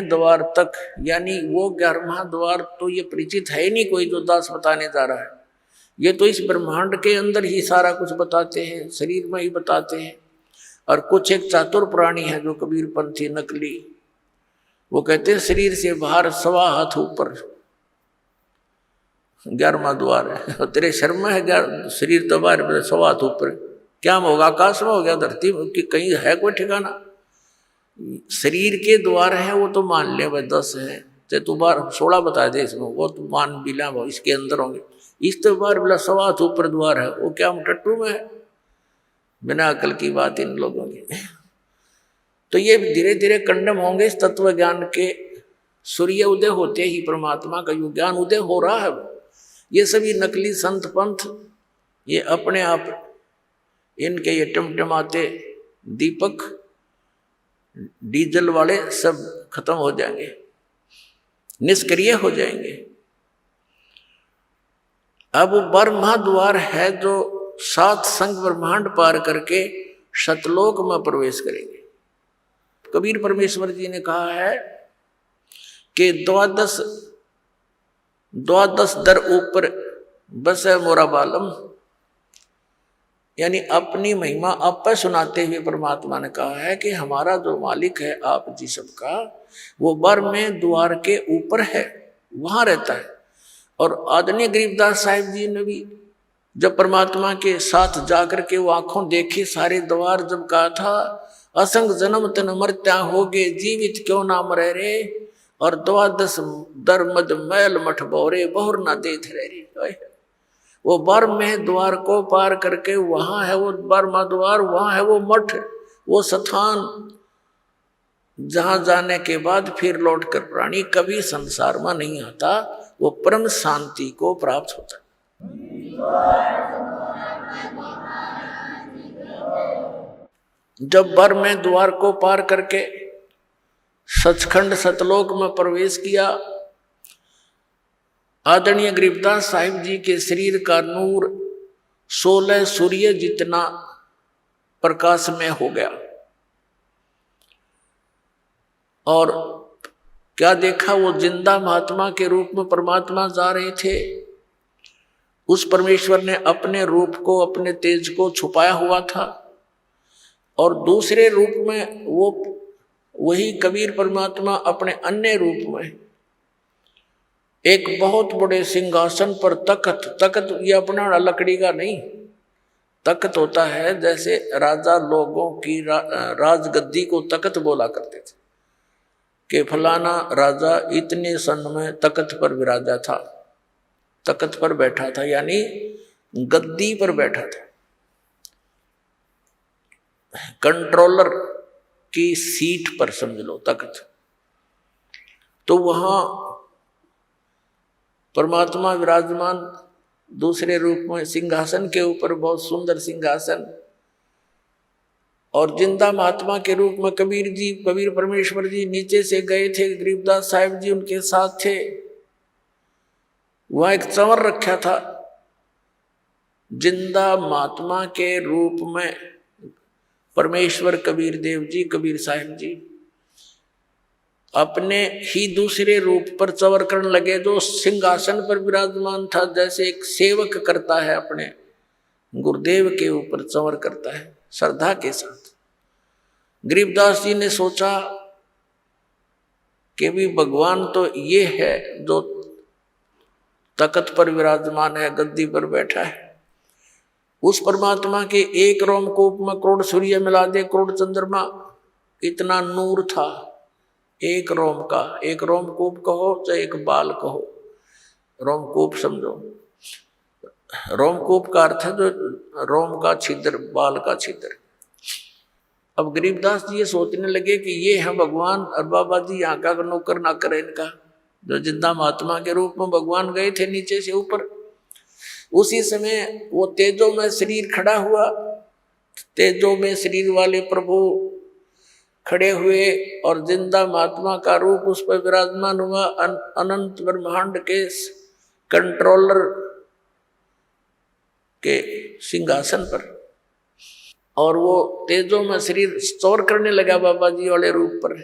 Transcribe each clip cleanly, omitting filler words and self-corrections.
द्वार तक, यानी वो 11वां द्वार तो ये परिचित है ही नहीं कोई जो दास बताने जा रहा है। ये तो इस ब्रह्मांड के अंदर ही सारा कुछ बताते हैं, शरीर में ही बताते हैं। और कुछ एक चातुर प्राणी है जो कबीरपंथी नकली, वो कहते हैं शरीर से बाहर 1.25 हाथ ऊपर 11वां द्वार है, और तेरे शर्म में है शरीर तो बाहर 1.25 हाथ ऊपर, क्या होगा? आकाश में हो गया, धरती की कहीं है कोई ठिकाना? शरीर के द्वार है वो तो मान ले भाई 10 है, चाहे तू बार 16 बता दे इसमें, वो तो मान भी ला इसके अंदर होंगे। इस तो बार बोला 1.25 हाथ ऊपर द्वार है, वो क्या हम टट्टू में है? बिना अकल की बात इन लोगों की। तो ये धीरे धीरे कंडम होंगे इस तत्व ज्ञान के। सूर्य उदय होते ही परमात्मा का जो ज्ञान उदय हो रहा है, ये सभी नकली संत पंथ ये अपने आप इनके ये टमटमाते दीपक डीजल वाले सब खत्म हो जाएंगे, निष्क्रिय हो जाएंगे। अब ब्रह्मा द्वार है जो 7 संग ब्रह्मांड पार करके सतलोक में प्रवेश करेंगे। कबीर परमेश्वर जी ने कहा है कि 12 दर ऊपर बस है मोरा बालम, यानी अपनी महिमा आप पर सुनाते हुए परमात्मा ने कहा है कि हमारा जो मालिक है आप जी सबका, वो बर में द्वार के ऊपर है, वहां रहता है। और आदरणीय गरीबदास साहिब जी ने भी जब परमात्मा के साथ जाकर के वो आंखों देखे सारे द्वार, जब कहा था असंग जन्म तन मरत्या होगे जीवित क्यों ना मरे रे, और 12 दर मद मैल मठ बोरे बहुर ना देथ रे। वो बर्म में द्वार को पार करके वहां है वो बर्मा द्वार, वहां है वो मठ, वो स्थान जहां जाने के बाद फिर लौटकर प्राणी कभी संसार में नहीं आता, वो परम शांति को प्राप्त होता है। जब बर में द्वार को पार करके सचखंड सतलोक में प्रवेश किया, आदरणीय गरीबदास साहिब जी के शरीर का नूर 16 सूर्य जितना प्रकाशमय हो गया। और क्या देखा? वो जिंदा महात्मा के रूप में परमात्मा जा रहे थे। उस परमेश्वर ने अपने रूप को, अपने तेज को छुपाया हुआ था, और दूसरे रूप में वो वही कबीर परमात्मा अपने अन्य रूप में एक बहुत बड़े सिंहासन पर तख्त ये अपना लकड़ी का नहीं, तख्त होता है जैसे राजा लोगों की राजगद्दी को तख्त बोला करते थे कि फलाना राजा इतने सन में तख्त पर विराजा था, तख्त पर बैठा था, यानी गद्दी पर बैठा था, कंट्रोलर की सीट पर समझ लो तख्त। तो वहां परमात्मा विराजमान दूसरे रूप में सिंहासन के ऊपर, बहुत सुंदर सिंहासन, और जिंदा महात्मा के रूप में कबीर जी, कबीर परमेश्वर जी नीचे से गए थे, गरीबदास साहिब जी उनके साथ थे। वहां एक चंवर रखा था, जिंदा महात्मा के रूप में परमेश्वर कबीर देव जी, कबीर साहिब जी अपने ही दूसरे रूप पर चंवर करने लगे, जो सिंहासन पर विराजमान था, जैसे एक सेवक करता है अपने गुरुदेव के ऊपर चंवर करता है श्रद्धा के साथ। गरीबदास जी ने सोचा कि भी भगवान तो ये है जो तख्त पर विराजमान है, गद्दी पर बैठा है। उस परमात्मा के एक रोमकूप में करोड़ सूर्य मिला दे, करोड़ चंद्रमा, इतना नूर था एक रोम का। एक रोमकूप कहो चाहे एक बाल कहो, रोमकूप समझो, रोमकूप का अर्थ है जो रोम का छिद्र, बाल का छिद्र। अब गरीबदास जी ये सोचने लगे कि ये है भगवान, और बाबा जी यहाँ का नौकर ना करे इनका, जो जिंदा महात्मा के रूप में भगवान गए थे नीचे से ऊपर। उसी समय वो तेजो में शरीर खड़ा हुआ, तेजो में शरीर वाले प्रभु खड़े हुए, और जिंदा महात्मा का रूप उस पर विराजमान हुआ, अनंत ब्रह्मांड के कंट्रोलर के सिंहासन पर। और वो तेजो में शरीर स्टोर करने लगा बाबा जी वाले रूप पर।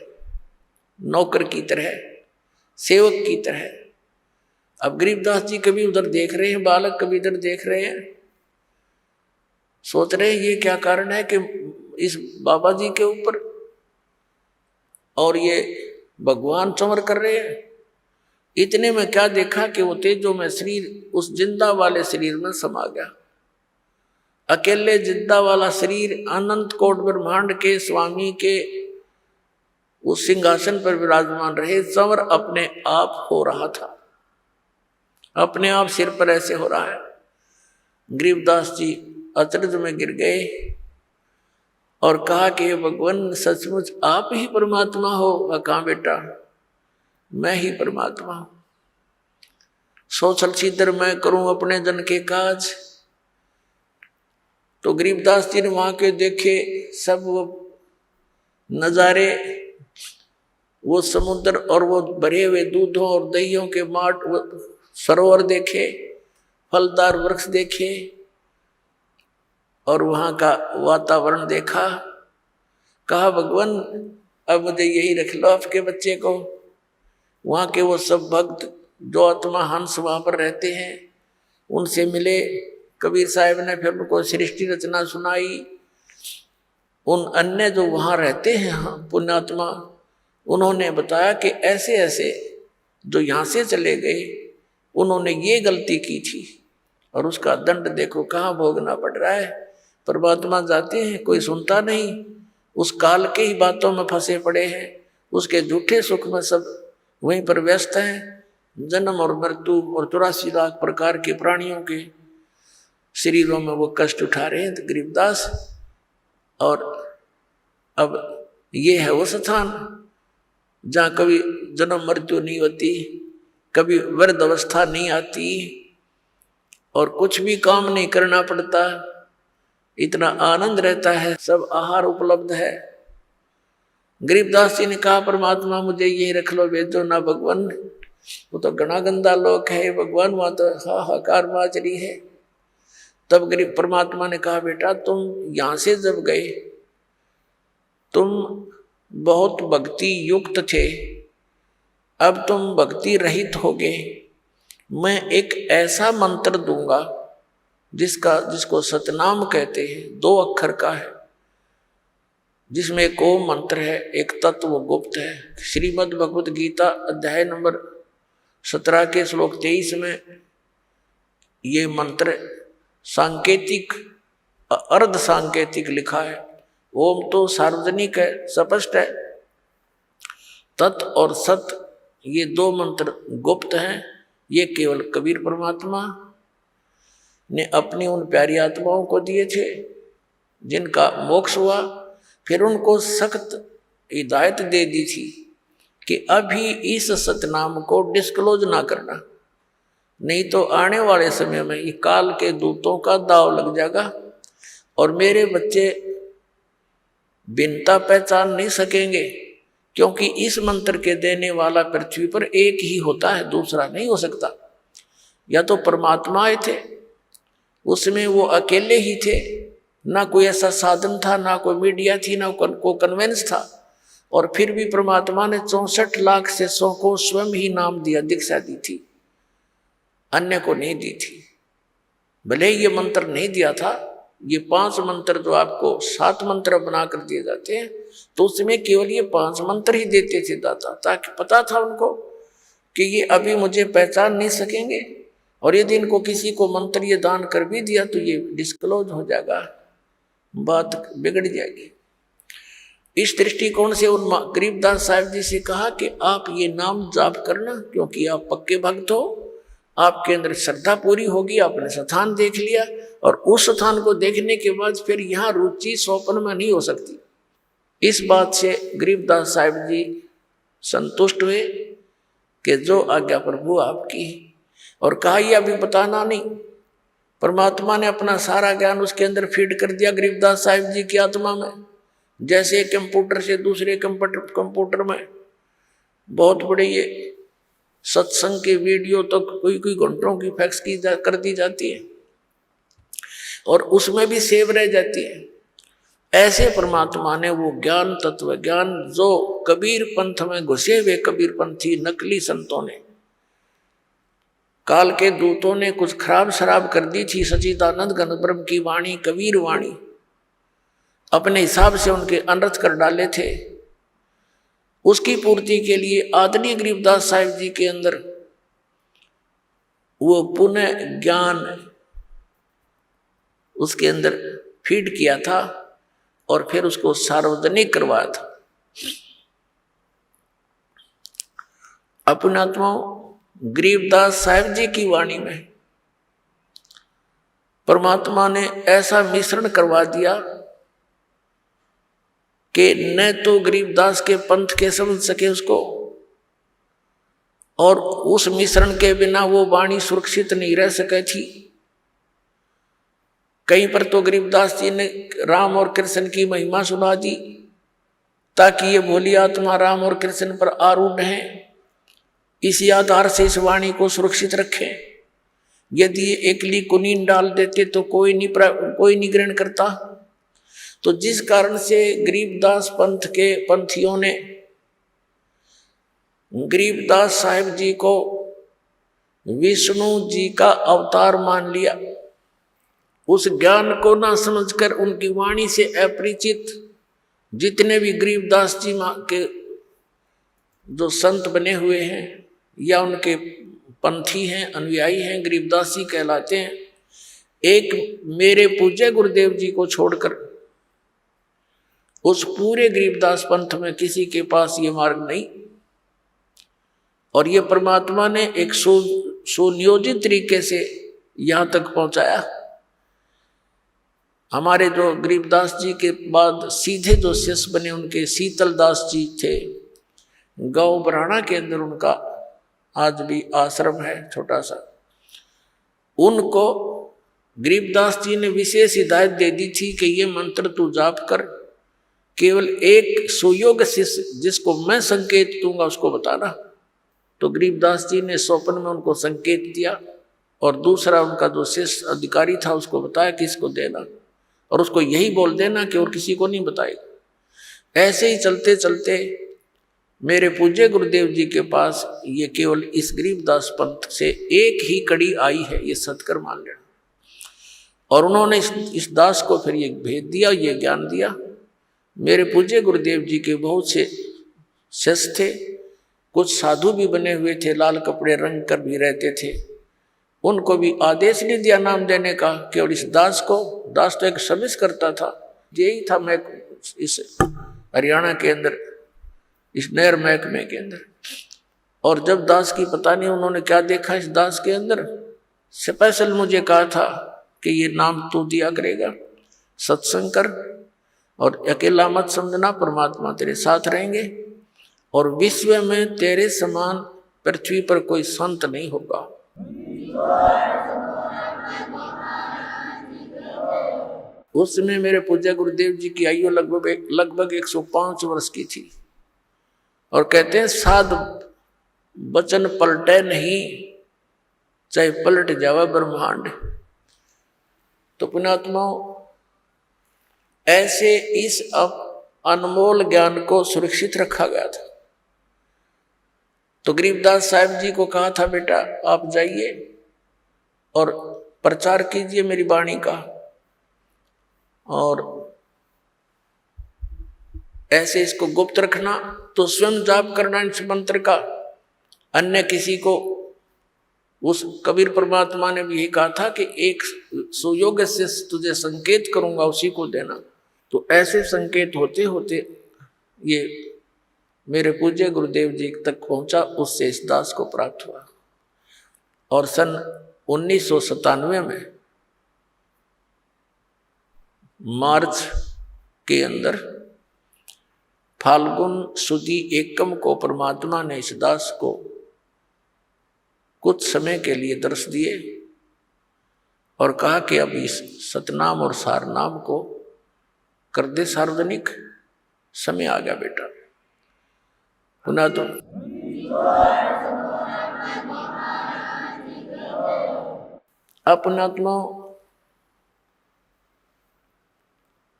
नौकर की तरह, सेवक की तरह। अब गरीबदास जी कभी उधर देख रहे हैं बालक, कभी इधर देख रहे हैं, सोच रहे हैं ये क्या कारण है कि इस बाबा जी के ऊपर और ये भगवान चंवर कर रहे हैं। इतने में क्या देखा कि वो तेजो में शरीर उस जिंदा वाले शरीर में समा गया। अकेले जिंदा वाला शरीर अनंत कोट ब्रह्मांड के स्वामी के उस सिंहासन पर विराजमान रहे, चंवर अपने आप हो रहा था, अपने आप सिर पर ऐसे हो रहा है। गरीबदास जी अचरज में गिर गए और कहा कि भगवान सचमुच आप ही परमात्मा हो। कहा बेटा मैं ही परमात्मा हूं, सोचल सीधर मैं करूं अपने जन के काज। तो गरीबदास जी ने वहां के देखे सब वो नजारे, वो समुद्र और वो भरे हुए दूधों और दहियों के माट सरोवर देखे, फलदार वृक्ष देखे और वहां का वातावरण देखा। कहा भगवान अब मुझे यही रख लो आपके बच्चे को। वहां के वो सब भक्त जो आत्मा हंस वहां पर रहते हैं उनसे मिले। कबीर साहब ने फिर उनको सृष्टि रचना सुनाई। उन अन्य जो वहां रहते हैं पुण्यात्मा, उन्होंने बताया कि ऐसे ऐसे जो यहाँ से चले गए उन्होंने ये गलती की थी और उसका दंड देखो कहाँ भोगना पड़ रहा है। परमात्मा जाते हैं, कोई सुनता नहीं, उस काल के ही बातों में फंसे पड़े हैं, उसके झूठे सुख में सब वहीं पर व्यस्त हैं। जन्म और मृत्यु और 84 लाख प्रकार के प्राणियों के शरीरों में वो कष्ट उठा रहे हैं गरीबदास। और अब ये है वो स्थान जहाँ कभी जन्म मृत्यु नहीं होती, कभी वृद्ध अवस्था नहीं आती और कुछ भी काम नहीं करना पड़ता, इतना आनंद रहता है, सब आहार उपलब्ध है। गरीबदास जी ने कहा परमात्मा मुझे यही रख लो, भेजो ना भगवान, वो तो घना गंदा लोक है भगवान, वहां तो हाहाकार मच रही है। तब गरीब परमात्मा ने कहा बेटा तुम यहां से जब गए तुम बहुत भक्ति युक्त थे, अब तुम भक्ति रहित हो गए। मैं एक ऐसा मंत्र दूंगा जिसको सतनाम कहते हैं, 2 अक्षर का है, जिसमें एक ओम मंत्र है, एक तत्व गुप्त है। श्रीमद् भगवत गीता अध्याय नंबर 17 के श्लोक 23 में ये मंत्र सांकेतिक अर्ध सांकेतिक लिखा है। ओम तो सार्वजनिक है, स्पष्ट है। तत् और सत ये 2 मंत्र गुप्त हैं। ये केवल कबीर परमात्मा ने अपनी उन प्यारी आत्माओं को दिए थे जिनका मोक्ष हुआ। फिर उनको सख्त हिदायत दे दी थी कि अभी इस सतनाम को डिस्क्लोज ना करना, नहीं तो आने वाले समय में ये काल के दूतों का दाव लग जाएगा और मेरे बच्चे भिन्नता पहचान नहीं सकेंगे, क्योंकि इस मंत्र के देने वाला पृथ्वी पर एक ही होता है, दूसरा नहीं हो सकता। या तो परमात्मा आए थे, उसमें वो अकेले ही थे, ना कोई ऐसा साधन था, ना कोई मीडिया थी, ना कोई कन्वेंस था, और फिर भी परमात्मा ने 64 लाख से 100 को स्वयं ही नाम दिया, दीक्षा दी थी, अन्य को नहीं दी थी। भले ये मंत्र नहीं दिया था, ये 5 मंत्र जो आपको 7 मंत्र बना कर दिए जाते हैं, तो उसमें केवल ये 5 मंत्र ही देते थे दाता, ताकि पता था उनको कि ये अभी मुझे पहचान नहीं सकेंगे, और यदि इनको किसी को मंत्र ये दान कर भी दिया तो ये डिस्क्लोज हो जाएगा, बात बिगड़ जाएगी। इस दृष्टिकोण से उन गरीबदास साहब जी से कहा कि आप ये नाम जाप करना, क्योंकि आप पक्के भक्त हो, आपके अंदर श्रद्धा पूरी होगी, आपने स्थान देख लिया, और उस स्थान को देखने के बाद फिर यहाँ रुचि स्वप्न में नहीं हो सकती। इस बात से गरीबदास साहब जी संतुष्ट हुए कि जो आज्ञा प्रभु आपकी, और कहा ये अभी बताना नहीं। परमात्मा ने अपना सारा ज्ञान उसके अंदर फीड कर दिया गरीबदास साहब जी की आत्मा में, जैसे कंप्यूटर से दूसरे कंप्यूटर में बहुत बड़े ये सत्संग के वीडियो तो कोई घंटों की फैक्स कर दी जाती है और उसमें भी सेव रह जाती है। ऐसे परमात्मा ने वो ज्ञान, तत्व ज्ञान, जो कबीर पंथ में घुसे हुए कबीर पंथी नकली संतों ने, काल के दूतों ने कुछ खराब शराब कर दी थी, सच्चिदानंद घन ब्रह्म की वाणी, कबीर वाणी, अपने हिसाब से उनके अनर्थ कर डाले थे। उसकी पूर्ति के लिए आदरणीय गरीबदास साहिब जी के अंदर वो पुनः ज्ञान उसके अंदर फीड किया था और फिर उसको सार्वजनिक करवाया था। अपनात्मा गरीबदास साहिब जी की वाणी में परमात्मा ने ऐसा मिश्रण करवा दिया कि न तो गरीबदास के पंथ के समझ सके उसको, और उस मिश्रण के बिना वो वाणी सुरक्षित नहीं रह सके थी। कहीं पर तो गरीबदास जी ने राम और कृष्ण की महिमा सुना दी ताकि ये भोली आत्मा राम और कृष्ण पर आरूढ़ है, इसी आधार से इस वाणी को सुरक्षित रखें। यदि ये एकली कुनीन डाल देते तो कोई नहीं ग्रहण करता। तो जिस कारण से गरीबदास पंथ के पंथियों ने गरीबदास साहिब जी को विष्णु जी का अवतार मान लिया, उस ज्ञान को ना समझकर उनकी वाणी से अपरिचित जितने भी गरीबदास जी के जो संत बने हुए हैं या उनके पंथी हैं, अनुयायी हैं, गरीबदासी कहलाते हैं, एक मेरे पूज्य गुरुदेव जी को छोड़कर उस पूरे गरीबदास पंथ में किसी के पास ये मार्ग नहीं। और ये परमात्मा ने एक सुनियोजित तरीके से यहां तक पहुंचाया। हमारे जो गरीबदास जी के बाद सीधे जो शिष्य बने उनके शीतलदास जी थे, गांव बराना के अंदर उनका आज भी आश्रम है छोटा सा। उनको गरीबदास जी ने विशेष हिदायत दे दी थी कि ये मंत्र तू जाप कर, केवल एक सुयोग शिष्य जिसको मैं संकेत दूंगा उसको बताना। तो गरीबदास जी ने स्वप्न में उनको संकेत दिया और दूसरा उनका जो शिष्य अधिकारी था उसको बताया कि इसको देना और उसको यही बोल देना कि और किसी को नहीं बताएगा। ऐसे ही चलते चलते मेरे पूज्य गुरुदेव जी के पास ये केवल इस गरीबदास पंथ से एक ही कड़ी आई है, ये सत्कर मान लेना। और उन्होंने इस दास को फिर ये भेद दिया, ये ज्ञान दिया। मेरे पूज्य गुरुदेव जी के बहुत से शिष्य थे, कुछ साधु भी बने हुए थे, लाल कपड़े रंग कर भी रहते थे। उनको भी आदेश नहीं दिया नाम देने का, केवल इस दास को, दास तो एक सर्विस करता था, यही था मैं इस हरियाणा के अंदर इस नहर महकमे के अंदर। और जब दास की पता नहीं उन्होंने क्या देखा इस दास के अंदर, स्पेशल मुझे कहा था कि ये नाम तू दिया करेगा, सत्संग कर और अकेला मत समझना, परमात्मा तेरे साथ रहेंगे और विश्व में तेरे समान पृथ्वी पर कोई संत नहीं होगा। उस समय मेरे पूज्य गुरुदेव जी की आयु लगभग 105 वर्ष की थी। और कहते हैं साध वचन पलटे नहीं, चाहे पलट जावा ब्रह्मांड। तो पुण्यात्माओं, ऐसे इस अनमोल ज्ञान को सुरक्षित रखा गया था। तो गरीबदास साहिब जी को कहा था बेटा आप जाइए और प्रचार कीजिए मेरी वाणी का, और ऐसे इसको गुप्त रखना, तो स्वयं जाप करना इस मंत्र का, अन्य किसी को। उस कबीर परमात्मा ने भी यही कहा था कि एक सुयोग्य से तुझे संकेत करूंगा उसी को देना। तो ऐसे संकेत होते होते ये मेरे पूज्य गुरुदेव जी तक पहुंचा, उससे इस दास को प्राप्त हुआ। और सन 1997 में मार्च के अंदर फाल्गुन सुदी एकम को परमात्मा ने इस दास को कुछ समय के लिए दर्श दिए और कहा कि अब इस सतनाम और सारनाम को कर दे सार्वजनिक, समय आ गया बेटा। पुनः तो अपनात्मा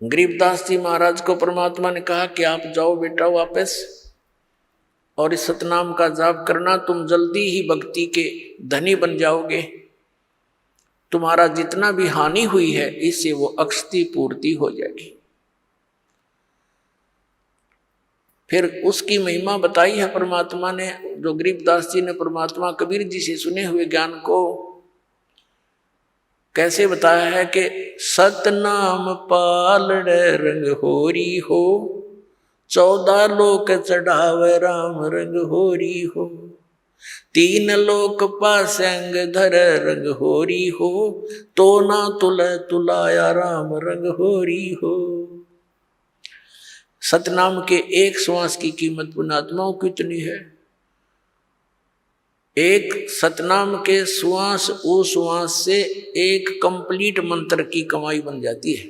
गरीबदास जी महाराज को परमात्मा ने कहा कि आप जाओ बेटा वापस और इस सतनाम का जाप करना, तुम जल्दी ही भक्ति के धनी बन जाओगे, तुम्हारा जितना भी हानि हुई है इससे वो अक्षति पूर्ति हो जाएगी। फिर उसकी महिमा बताई है परमात्मा ने, जो गरीबदास जी ने परमात्मा कबीर जी से सुने हुए ज्ञान को कैसे बताया है कि सतनाम पालड़े रंग होरी हो, 14 लोक चढ़ावे राम रंग होरी हो, 3 लोक पासंग धर रंग होरी हो, तो ना तुलाया राम रंग होरी हो। सतनाम के एक श्वास की कीमत पुण्यात्माओं की कितनी है? एक सतनाम के श्वास उस श्वास से एक कंप्लीट मंत्र की कमाई बन जाती है।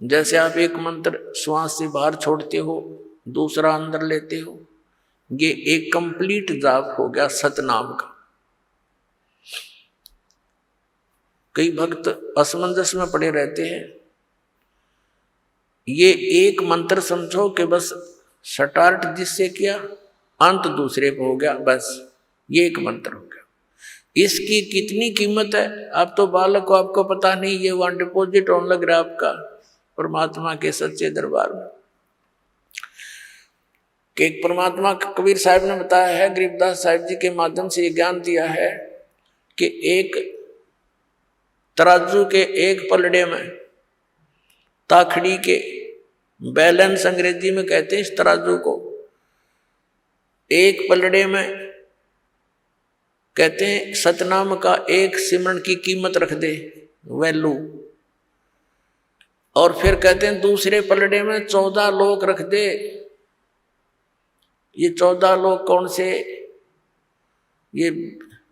जैसे आप एक मंत्र श्वास से बाहर छोड़ते हो, दूसरा अंदर लेते हो, ये एक कंप्लीट जाप हो गया सतनाम का। कई भक्त असमंजस में पड़े रहते हैं। ये एक मंत्र समझो कि बस स्टार्ट जिससे किया अंत दूसरे पे हो गया, बस ये एक मंत्र हो गया। इसकी कितनी कीमत है? आप तो बालक को, आपको पता नहीं, ये वहां डिपॉजिट होने लग रहा है आपका परमात्मा के सच्चे दरबार में। कि एक परमात्मा कबीर साहब ने बताया है, गरीबदास साहिब जी के माध्यम से ये ज्ञान दिया है कि एक तराजू के एक पलड़े में, ताखड़ी के बैलेंस अंग्रेजी में कहते हैं इस तराजू को, एक पलड़े में कहते हैं सतनाम का एक सिमरन की कीमत रख दे, वैल्यू। और फिर कहते हैं दूसरे पलड़े में 14 लोक रख दे। ये 14 लोक कौन से? ये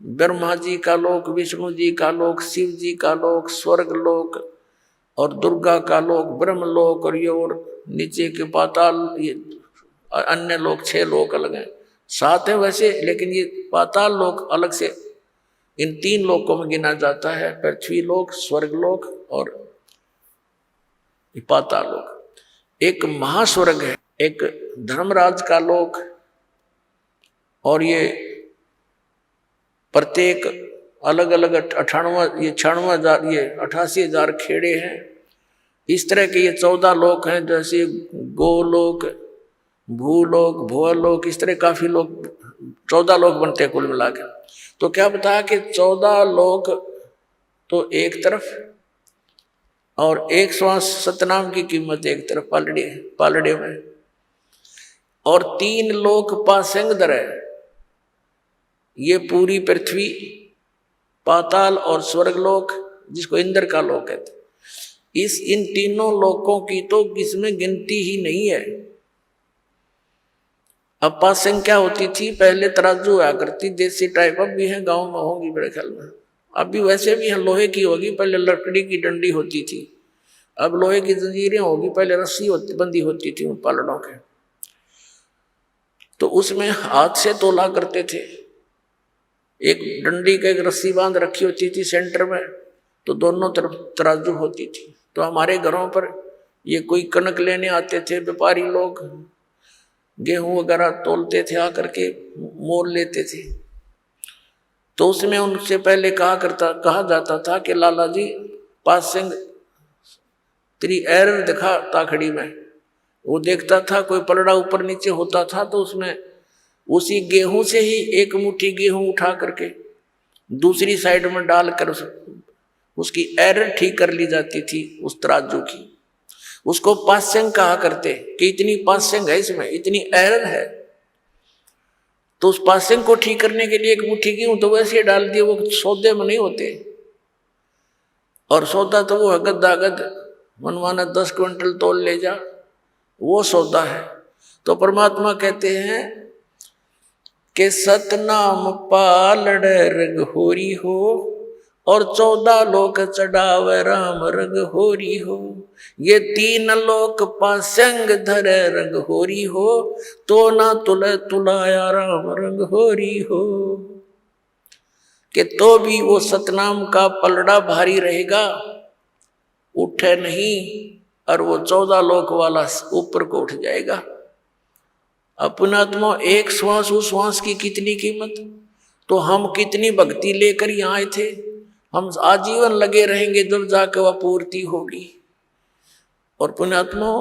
ब्रह्मा जी का लोक, विष्णु जी का लोक, शिव जी का लोक, स्वर्ग लोक और दुर्गा का लोक, ब्रह्म लोक, और ये और नीचे के पाताल, ये अन्य लोक 6 लोक अलग हैं। 7 है वैसे, लेकिन ये पाताल लोक अलग से इन 3 लोकों में गिना जाता है, पृथ्वी लोक, स्वर्ग लोक और पाताल लोक। एक महास्वर्ग है, एक धर्मराज का लोक, और ये प्रत्येक अलग अलग 98,000 ये 88,000 खेड़े हैं। इस तरह के ये 14 लोक हैं, जैसे गोलोक, भूलोक, भुवलोक, इस तरह काफी लोग 14 लोक बनते हैं कुल मिला के। तो क्या बताया कि 14 लोक तो एक तरफ और एक श्वास सतनाम की कीमत एक तरफ पालड़े में, और 3 लोक पासंग दर है। ये पूरी पृथ्वी, पाताल और स्वर्गलोक, जिसको इंद्र का लोक कहते, इन तीनों लोकों की तो इसमें गिनती ही नहीं है। अब पासंग क्या होती थी? पहले तराजू हुआ करती, देसी टाइप, अब भी है, गांव में होंगी मेरे ख्याल में, अब भी वैसे भी है, लोहे की होगी, पहले लकड़ी की डंडी होती थी, अब लोहे की जंजीरें होगी, पहले रस्सी बंदी होती थी उन पालड़ों के। तो उसमें हाथ से तोला करते थे, एक डंडी का एक रस्सी बांध रखी होती थी सेंटर में, तो दोनों तरफ तराजू होती थी। तो हमारे घरों पर ये कोई कनक लेने आते थे व्यापारी लोग, गेहूं वगैरह तोलते थे, आकर के मोल लेते थे। तो उसमें उनसे पहले कहा जाता था कि लाला जी पासंग तेरी एरर दिखा ताखड़ी में। वो देखता था कोई पलड़ा ऊपर नीचे होता था, तो उसमें उसी गेहूं से ही एक मुट्ठी गेहूं उठा करके दूसरी साइड में डालकर उसकी एरर ठीक कर ली जाती थी उस तराजू की। उसको पासंग कहा करते कि इतनी पासंग है, इसमें इतनी एरर है। तो उस पासंग को ठीक करने के लिए एक मुट्ठी गेहूं तो वैसे डाल दिए, वो सौदे में नहीं होते। और सौदा तो वो गद्दागद मनमाना 10 क्विंटल तोल ले जा, वो सौदा है। तो परमात्मा कहते हैं कि सतनाम पालड़ रंग होरी हो, और 14 लोक चढ़ावे राम रंग होरी हो। ये 3 लोक पासंग धरे रंग होरी हो, तो ना तुलाया राम रंग होरी हो। कि तो भी वो सतनाम का पलड़ा भारी रहेगा, उठे नहीं और वो 14 लोक वाला ऊपर को उठ जाएगा। अपनात्मा एक श्वास, उस श्वास की कितनी कीमत। तो हम कितनी भक्ति लेकर यहाँ आए थे, हम आजीवन लगे रहेंगे जब जाकर वह पूर्ति होगी। और पुण्यात्मा,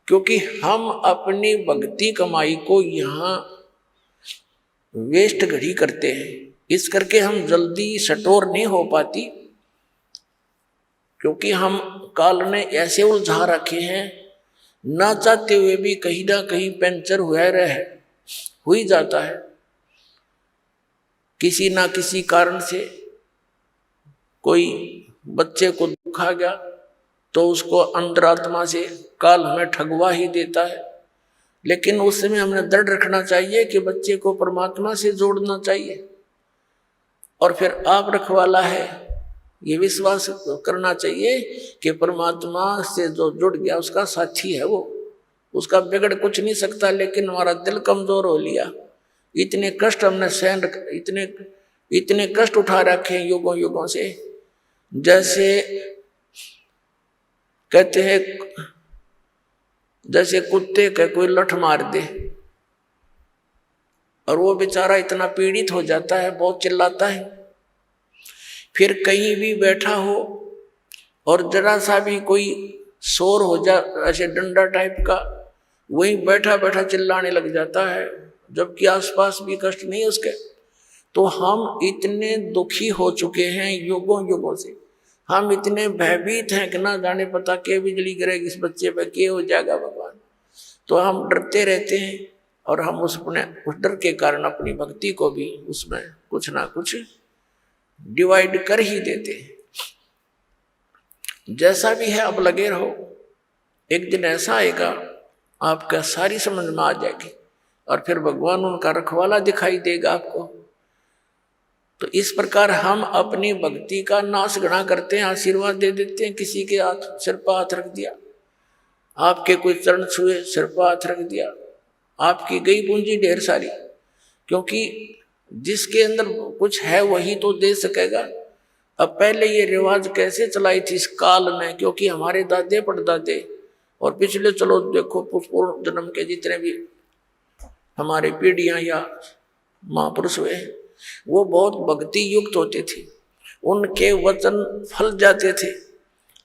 क्योंकि हम अपनी भक्ति कमाई को यहाँ वेस्ट घड़ी करते हैं, इस करके हम जल्दी सटोर नहीं हो पाती, क्योंकि हम काल ने ऐसे उलझा रखे हैं, ना चाहते हुए भी कहीं ना कहीं पंचर हो ही जाता है। किसी ना किसी कारण से कोई बच्चे को दुख आ गया तो उसको अंतरात्मा से काल हमें ठगवा ही देता है। लेकिन उस समय हमने दृढ़ रखना चाहिए कि बच्चे को परमात्मा से जोड़ना चाहिए, और फिर आप रखवाला है ये विश्वास करना चाहिए कि परमात्मा से जो जुड़ गया उसका साथी है वो, उसका बिगड़ कुछ नहीं सकता। लेकिन हमारा दिल कमजोर हो लिया, इतने कष्ट हमने सहन, इतने कष्ट उठा रखे हैं युगों युगों से। जैसे कहते हैं, जैसे कुत्ते का कोई लठ मार दे और वो बेचारा इतना पीड़ित हो जाता है, बहुत चिल्लाता है। फिर कहीं भी बैठा हो और जरा सा भी कोई शोर हो जा, ऐसे डंडा टाइप का, वहीं बैठा बैठा चिल्लाने लग जाता है, जबकि आसपास भी कष्ट नहीं है उसके। तो हम इतने दुखी हो चुके हैं युगों युगों से, हम इतने भयभीत हैं कि ना जाने पता के बिजली गिरेगी इस बच्चे पे, के हो जाएगा भगवान। तो हम डरते रहते हैं, और हम उस डर के कारण अपनी भक्ति को भी उसमें कुछ ना कुछ डिवाइड कर ही देते हैं। जैसा भी है अब लगे रहो, एक दिन ऐसा आएगा आपका सारी समझ में आ जाएगी, और फिर भगवान उनका रखवाला दिखाई देगा आपको। तो इस प्रकार हम अपनी भक्ति का नाश गणा करते हैं, आशीर्वाद दे देते हैं, किसी के हाथ सिर पर हाथ रख दिया, आपके कोई चरण छुए सिर पर हाथ रख दिया, आपकी गई पूंजी ढेर सारी। क्योंकि जिसके अंदर कुछ है वही तो दे सकेगा। अब पहले ये रिवाज कैसे चलाई थी इस काल में, क्योंकि हमारे दादे परदादे और पिछले चलो देखो पूर्व जन्म के जितने भी हमारे पीढ़ियां या महापुरुष हुए, वो बहुत भक्ति युक्त होते थे, उनके वचन फल जाते थे।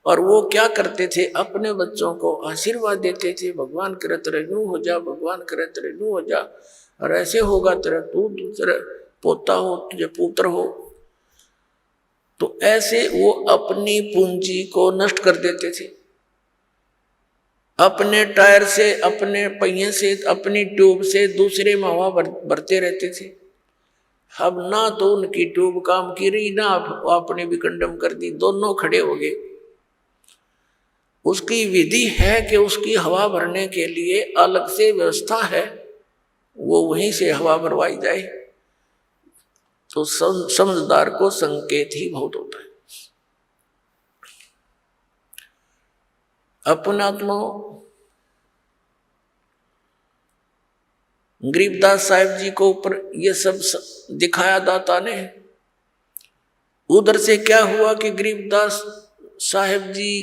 और वो क्या करते थे, अपने बच्चों को आशीर्वाद देते थे, भगवान करे तेरे यूं हो जा, भगवान करे तेरे यूं हो जा, और ऐसे होगा तेरा, तू तेरा पोता हो, तुझे पुत्र हो। तो ऐसे वो अपनी पूंजी को नष्ट कर देते थे, अपने टायर से, अपने पहिए से, अपनी ट्यूब से दूसरे में हवा भरते रहते थे। अब ना तो उनकी ट्यूब काम की रही, ना आपने भी कंडम कर दी, दोनों खड़े हो गए। उसकी विधि है कि उसकी हवा भरने के लिए अलग से व्यवस्था है, वो वहीं से हवा भरवाई जाए। तो समझदार को संकेत ही बहुत होता है। अपनात्मा गरीबदास साहिब जी को ऊपर ये सब दिखाया दाता ने। उधर से क्या हुआ कि गरीबदास साहिब जी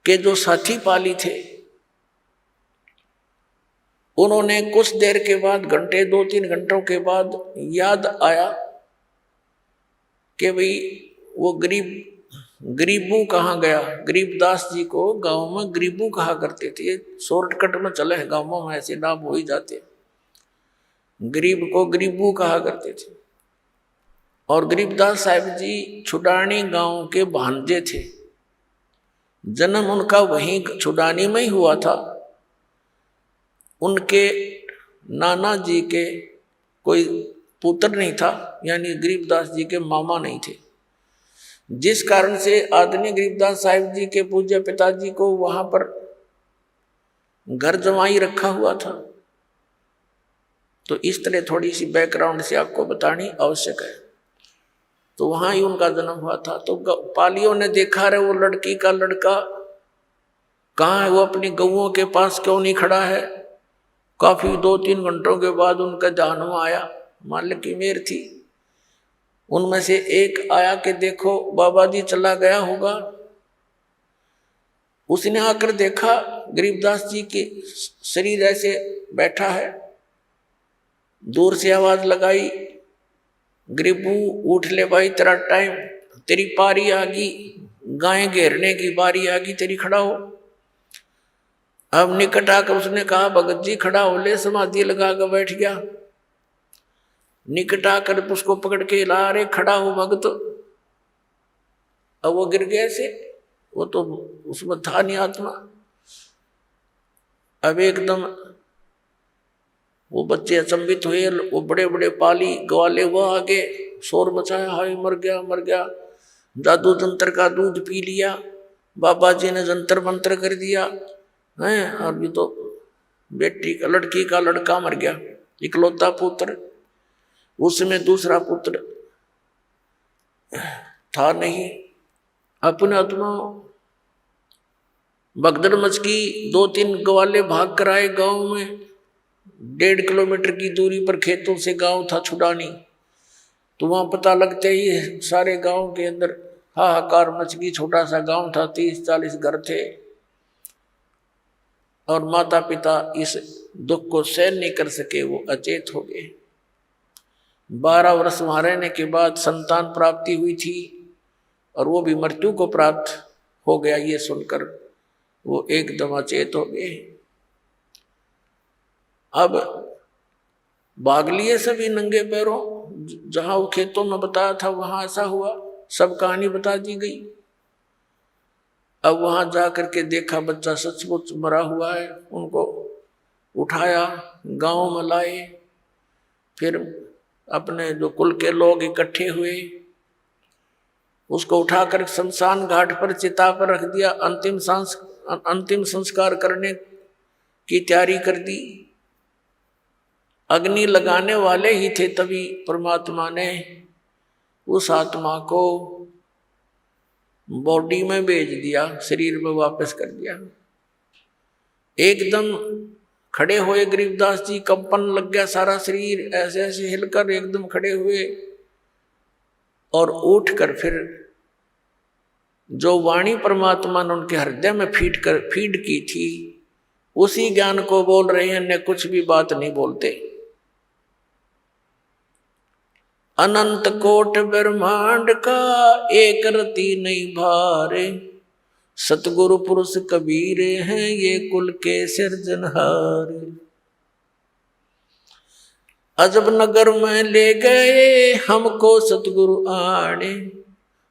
के जो साथी पाली थे, उन्होंने कुछ देर के बाद, घंटे 2-3 घंटों के बाद याद आया कि भाई वो गरीबू कहाँ गया। गरीबदास जी को गांव में गरीबू कहा करते थे, शॉर्टकट में चले हैं गांवों में, ऐसे नाम हो ही जाते, गरीब को गरीबू कहा करते थे। और गरीबदास साहिब जी छुडानी गांव के भांजे थे, जन्म उनका वहीं छुडानी में ही हुआ था। उनके नाना जी के कोई पुत्र नहीं था, यानी गरीबदास जी के मामा नहीं थे, जिस कारण से आदरणीय गरीबदास साहिब जी के पूज्य पिताजी को वहां पर घर जमाई रखा हुआ था। तो इस तरह थोड़ी सी बैकग्राउंड से आपको बतानी आवश्यक है। तो वहां ही उनका जन्म हुआ था। तो पालियों ने देखा रहे वो लड़की का लड़का कहाँ है, वो अपनी गऊओं के पास क्यों नहीं खड़ा है। काफी 2-3 घंटों के बाद उनका ध्यान में आया, मालिक की मेहर थी। उनमें से एक आया कि देखो बाबा जी चला गया होगा। उसने आकर देखा गरीबदास जी के शरीर ऐसे बैठा है। दूर से आवाज लगाई, गरीबू उठ ले भाई, तेरा टाइम, तेरी पारी आ गई, गाय घेरने की बारी आ गई तेरी, खड़ा हो। अब निकट आकर उसने कहा भगत जी खड़ा हो ले, समाधि लगा कर बैठ गया। निकट आकर उसको पकड़ के ला रहे, खड़ा हो भगत। अब वो गिर गया से, वो तो उसमें था नहीं आत्मा। अब एकदम वो बच्चे अचंभित हुए, वो बड़े बड़े पाली ग्वाले वो आगे शोर मचाया, हाय मर गया मर गया, जादू जंतर का दूध पी लिया, बाबा जी ने जंतर मंत्र कर दिया है। और ये तो बेटी का, लड़की का लड़का मर गया, इकलौता पुत्र, उसमें दूसरा पुत्र था नहीं। अपने आत्मा भगदड़ मच की, 2-3 ग्वाले भाग कर आए गांव में। 1.5 किलोमीटर की दूरी पर खेतों से गांव था छुड़ानी। तो वहां पता लगते ही सारे गांव के अंदर हाहाकार मच गई। छोटा सा गांव था, 30-40 घर थे। और माता पिता इस दुख को सहन नहीं कर सके, वो अचेत हो गए। 12 वर्ष वहां रहने के बाद संतान प्राप्ति हुई थी, और वो भी मृत्यु को प्राप्त हो गया। ये सुनकर वो एकदम अचेत हो गए। अब भाग लिए सभी नंगे पैरों। जहां वो खेतों में बताया था वहां ऐसा हुआ, सब कहानी बता दी गई। अब वहां जाकर के देखा बच्चा सचमुच मरा हुआ है। उनको उठाया, गांव में लाए। फिर अपने जो कुल के लोग इकट्ठे हुए, उसको उठाकर शमशान घाट पर चिता पर रख दिया। अंतिम संस्कार करने की तैयारी कर दी। अग्नि लगाने वाले ही थे, तभी परमात्मा ने उस आत्मा को बॉडी में भेज दिया, शरीर में वापस कर दिया। एकदम खड़े हुए गरीबदास जी, कंपन लग गया सारा शरीर, ऐसे ऐसे हिलकर एकदम खड़े हुए। और उठकर फिर जो वाणी परमात्मा ने उनके हृदय में फीड की थी, उसी ज्ञान को बोल रहे हैं, न कुछ भी बात नहीं बोलते। अनंत कोट ब्रह्मांड का एक रति नहीं भारे, सतगुरु पुरुष कबीर हैं ये कुल के सिरजनहार। अजब नगर में ले गए हमको सतगुरु आने,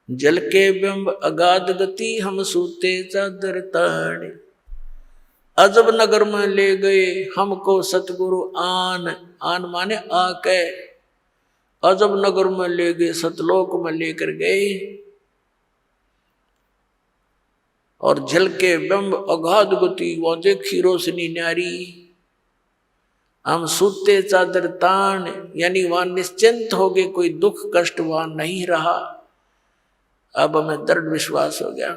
जल के बिंब अगाध गति हम सूते चादर ताने। अजब नगर में ले गए हमको सतगुरु आन माने आके, अजब नगर में ले गए, सतलोक में लेकर गए। और जल के बिंब अगाध गति, वो देखी रोशनी न्यारी। हम सूते चादर तान, यानी वहां निश्चिंत हो गए, कोई दुख कष्ट वहां नहीं रहा। अब हमें दृढ़ विश्वास हो गया।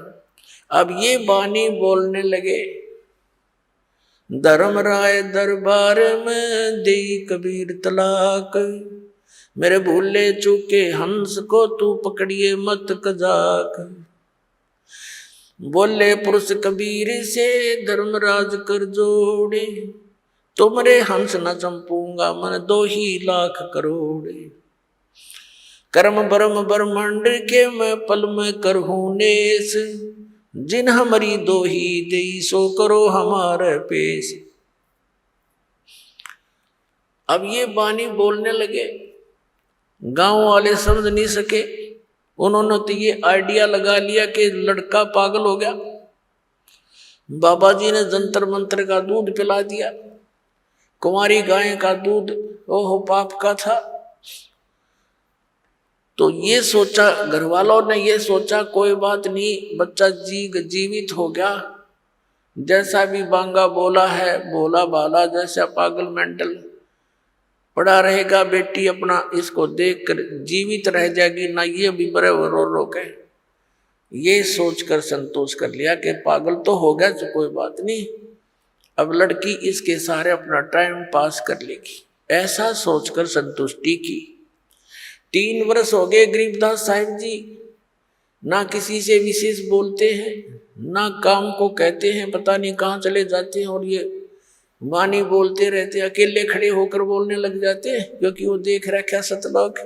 अब ये बानी बोलने लगे, धर्मराय दरबार में दे कबीर तलाक, मेरे भूले चूके हंस को तू पकड़िए मत कजाक। बोले पुरुष कबीर से धर्मराज कर जोड़े, तुमरे हंस न चंपूंगा मन 2 ही लाख करोड़े। कर्म ब्रह्म ब्रह्मांड के मैं पल में करहूं नेस, जिन हमारी 2 ही देई सो करो हमारे पेश। अब ये बानी बोलने लगे, गांव वाले समझ नहीं सके। उन्होंने तो ये आइडिया लगा लिया कि लड़का पागल हो गया, बाबा जी ने जंतर मंत्र का दूध पिला दिया। कुंवारी गाय का दूध ओहो पाप का था। तो ये सोचा, घर वालों ने ये सोचा कोई बात नहीं, बच्चा जीवित हो गया, जैसा भी बांगा बोला है बोला बाला, जैसा पागल मेंटल पड़ा रहेगा, बेटी अपना इसको देखकर जीवित रह जाएगी ना, ये भी बड़े रो के ये सोचकर संतोष कर लिया कि पागल तो हो गया तो कोई बात नहीं, अब लड़की इसके सहारे अपना टाइम पास कर लेगी। ऐसा सोचकर संतुष्टि की। 3 वर्ष हो गए गरीबदास साहिब जी ना किसी से विशेष बोलते हैं, ना काम को कहते हैं, पता नहीं कहाँ चले जाते हैं। और ये वाणी बोलते रहते, अकेले खड़े होकर बोलने लग जाते हैं, क्योंकि वो देख रखा सतलोक।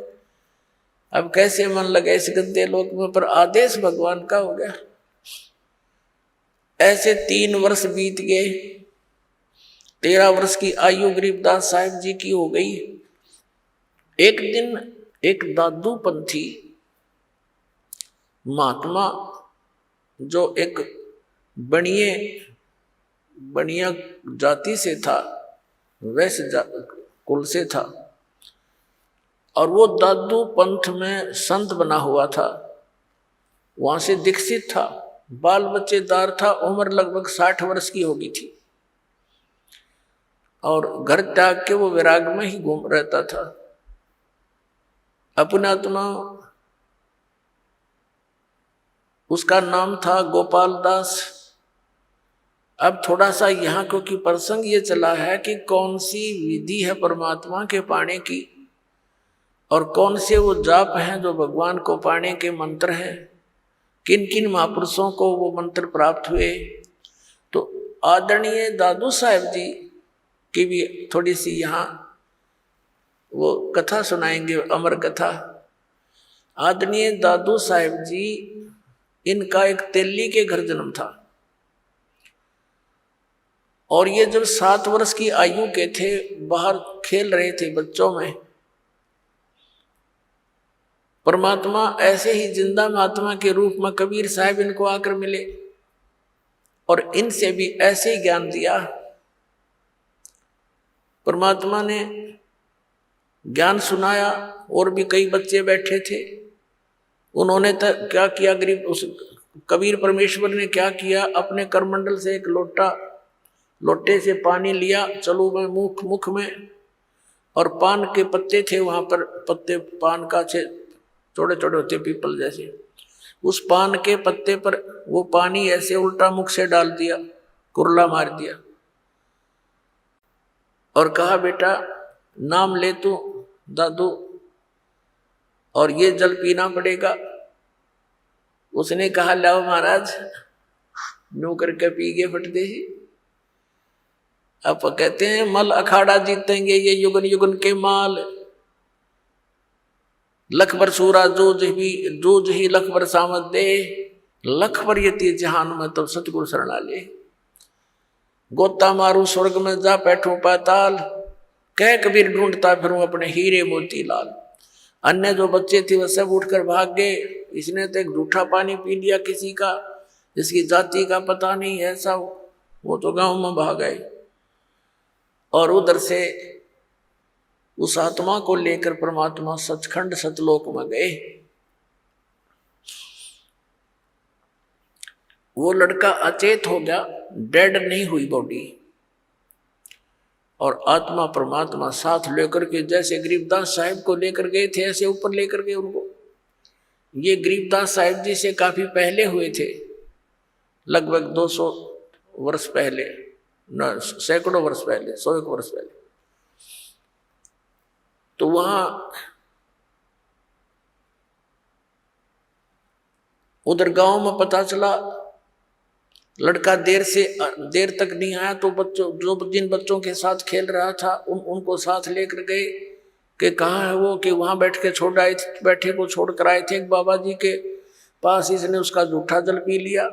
अब कैसे मन लगे इस गंदे लोक में, पर आदेश भगवान का हो गया। ऐसे 3 वर्ष बीत गए। 13 वर्ष की आयु गरीबदास साहिब जी की हो गई। एक दिन एक दादू पंथी महात्मा, जो एक बनिया जाति से था, वैश्य कुल से था, और वो दादू पंथ में संत बना हुआ था, वहां से दीक्षित था, बाल बच्चेदार था, उम्र लगभग 60 वर्ष की हो गई थी, और घर त्याग के वो विराग में ही घूम रहता था। अपना आत्मा उसका नाम था गोपाल दास। अब थोड़ा सा यहाँ क्योंकि प्रसंग ये चला है कि कौन सी विधि है परमात्मा के पाने की, और कौन से वो जाप हैं जो भगवान को पाने के मंत्र हैं, किन किन महापुरुषों को वो मंत्र प्राप्त हुए। तो आदरणीय दादू साहिब जी की भी थोड़ी सी यहाँ वो कथा सुनाएंगे, अमर कथा। आदरणीय दादू साहिब जी, इनका एक तेली के घर जन्म था, और ये जब 7 वर्ष की आयु के थे, बाहर खेल रहे थे बच्चों में, परमात्मा ऐसे ही जिंदा महात्मा के रूप में कबीर साहब इनको आकर मिले, और इनसे भी ऐसे ही ज्ञान दिया। परमात्मा ने ज्ञान सुनाया, और भी कई बच्चे बैठे थे, उन्होंने क्या किया, गरीब उस कबीर परमेश्वर ने क्या किया, अपने करमंडल से एक लोटे से पानी लिया, चलो में मुख में, और पान के पत्ते थे वहां पर, पत्ते पान का छोटे छोटे होते पीपल जैसे, उस पान के पत्ते पर वो पानी ऐसे उल्टा मुख से डाल दिया, कुरला मार दिया, और कहा बेटा नाम ले तू दादू, और ये जल पीना पड़ेगा। उसने कहा लाओ महाराज, नो करके पी गए फटते ही। अब कहते हैं मल अखाड़ा जीतेंगे ये युगन युगन के माल, लख बर सूरा जूझ ही लख बर सामत दे, लख बर यति जहान में तब सतगुरु शरणा ले। गोता मारू स्वर्ग में जा बैठूं पाताल, कह कबीर ढूंढता फिरूं अपने हीरे मोती लाल। अन्य जो बच्चे थे वह सब उठकर भाग गए। इसने तो एक झूठा पानी पी लिया किसी का, जिसकी जाति का पता नहीं है, ऐसा वो तो गांव में भाग गए, और उधर से उस आत्मा को लेकर परमात्मा सचखंड सतलोक में गए। वो लड़का अचेत हो गया, डेड नहीं हुई बॉडी, और आत्मा परमात्मा साथ लेकर के, जैसे गरीबदास साहिब को लेकर गए थे ऐसे ऊपर लेकर गए उनको। ये गरीबदास साहिब जी से काफी पहले हुए थे, लगभग 200 वर्ष पहले, न सैकड़ों वर्ष पहले, 101 वर्ष पहले। तो वहां उधर गांव में पता चला, लड़का देर तक नहीं आया, तो जिन बच्चों के साथ खेल रहा था उनको साथ लेकर गए कि कहाँ है वो, कि वहां बैठे को छोड़ कर आए थे एक बाबा जी के पास, इसने उसका जूठा जल पी लिया।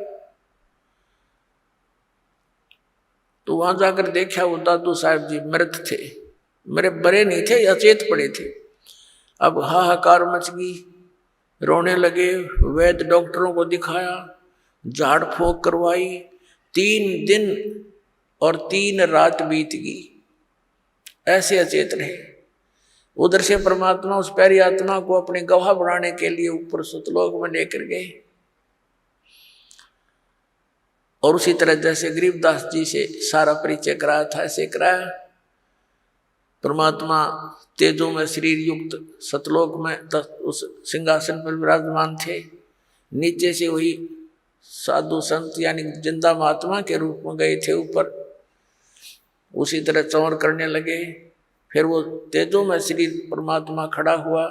तो वहां जाकर देखा वो दादू साहब जी मृत थे, मेरे बड़े नहीं थे, अचेत पड़े थे। अब हाहाकार मच गई, रोने लगे, वैद्य डॉक्टरों को दिखाया, झाड़ फूंक करवाई, 3 दिन और 3 रात बीत गई, ऐसे अचेत रहे। उधर से परमात्मा उस प्यारी आत्मा को अपने गवाह बनाने के लिए ऊपर सतलोक में लेकर गए, और उसी तरह जैसे गरीबदास जी से सारा परिचय कराया था ऐसे कराया। परमात्मा तेजों में शरीर युक्त सतलोक में उस सिंहासन पर विराजमान थे, नीचे से वही साधु संत यानी जिंदा महात्मा के रूप में गए थे ऊपर, उसी तरह चौर करने लगे। फिर वो तेजों में शरीर परमात्मा खड़ा हुआ,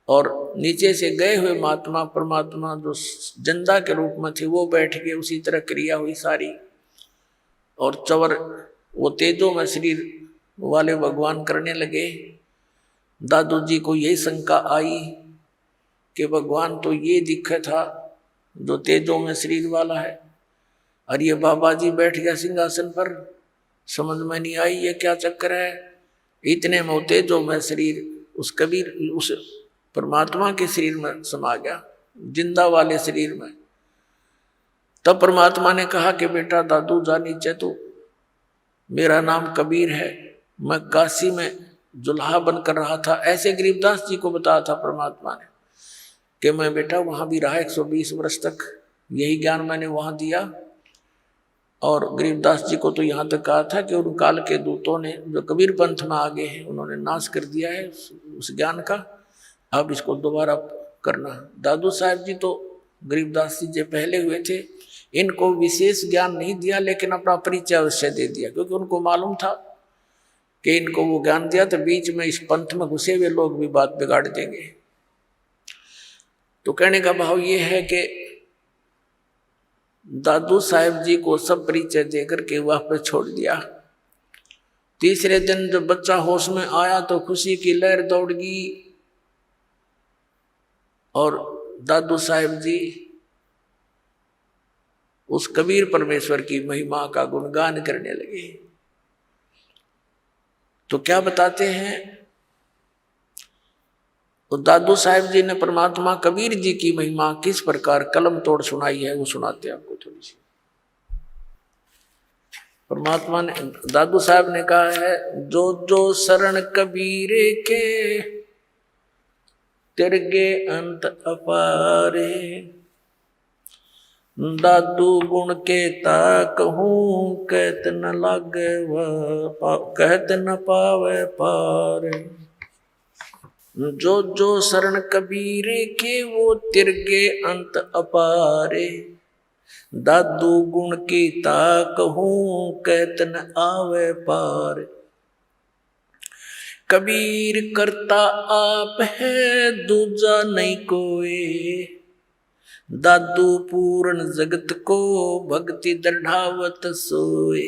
और नीचे से गए हुए महात्मा परमात्मा जो जिंदा के रूप में थे वो बैठ गए, उसी तरह क्रिया हुई सारी। और चवर वो तेजो में शरीर वाले भगवान करने लगे। दादू जी को यही शंका आई कि भगवान तो ये दिखा था जो तेजो में शरीर वाला है, और ये बाबा जी बैठ गया सिंहासन पर, समझ में नहीं आई ये क्या चक्कर है। इतने में तेजो में शरीर उस कबीर उस परमात्मा के शरीर में समा गया, जिंदा वाले शरीर में। तब परमात्मा ने कहा कि बेटा दादू जा नीचे, तू, मेरा नाम कबीर है, मैं काशी में जुल्हा बनकर रहा था। ऐसे गरीबदास जी को बताया था परमात्मा ने कि मैं बेटा वहां भी रहा 120 वर्ष तक, यही ज्ञान मैंने वहां दिया। और गरीबदास जी को तो यहाँ तक कहा था कि उन काल के दूतों ने जो कबीर पंथ में आगे हैं उन्होंने नाश कर दिया है उस ज्ञान का, अब इसको दोबारा करना। दादू साहब जी तो गरीबदास जी पहले हुए थे, इनको विशेष ज्ञान नहीं दिया लेकिन अपना परिचय अवश्य दे दिया, क्योंकि उनको मालूम था कि इनको वो ज्ञान दिया तो बीच में इस पंथ में घुसे हुए लोग भी बात बिगाड़ देंगे। तो कहने का भाव ये है कि दादू साहब जी को सब परिचय देकर के वापस छोड़ दिया। तीसरे दिन जब बच्चा होश में आया तो खुशी की लहर दौड़ गई और दादू साहब जी उस कबीर परमेश्वर की महिमा का गुणगान करने लगे। तो क्या बताते हैं, तो दादू साहब जी ने परमात्मा कबीर जी की महिमा किस प्रकार कलम तोड़ सुनाई है वो सुनाते हैं आपको थोड़ी सी। परमात्मा ने, दादू साहब ने कहा है, जो जो शरण कबीर के तिरगे अंत अपारे, दादू गुण के कहूं कहत न लागे कहत न पावे पार। जो जो शरण कबीर के वो तिरगे अंत अपारे, दादू गुण की कहूं कहत न आवे पार। कबीर करता आप है दूजा नहीं कोई, दादू पूर्ण जगत को भक्ति दृढ़ावत सोए।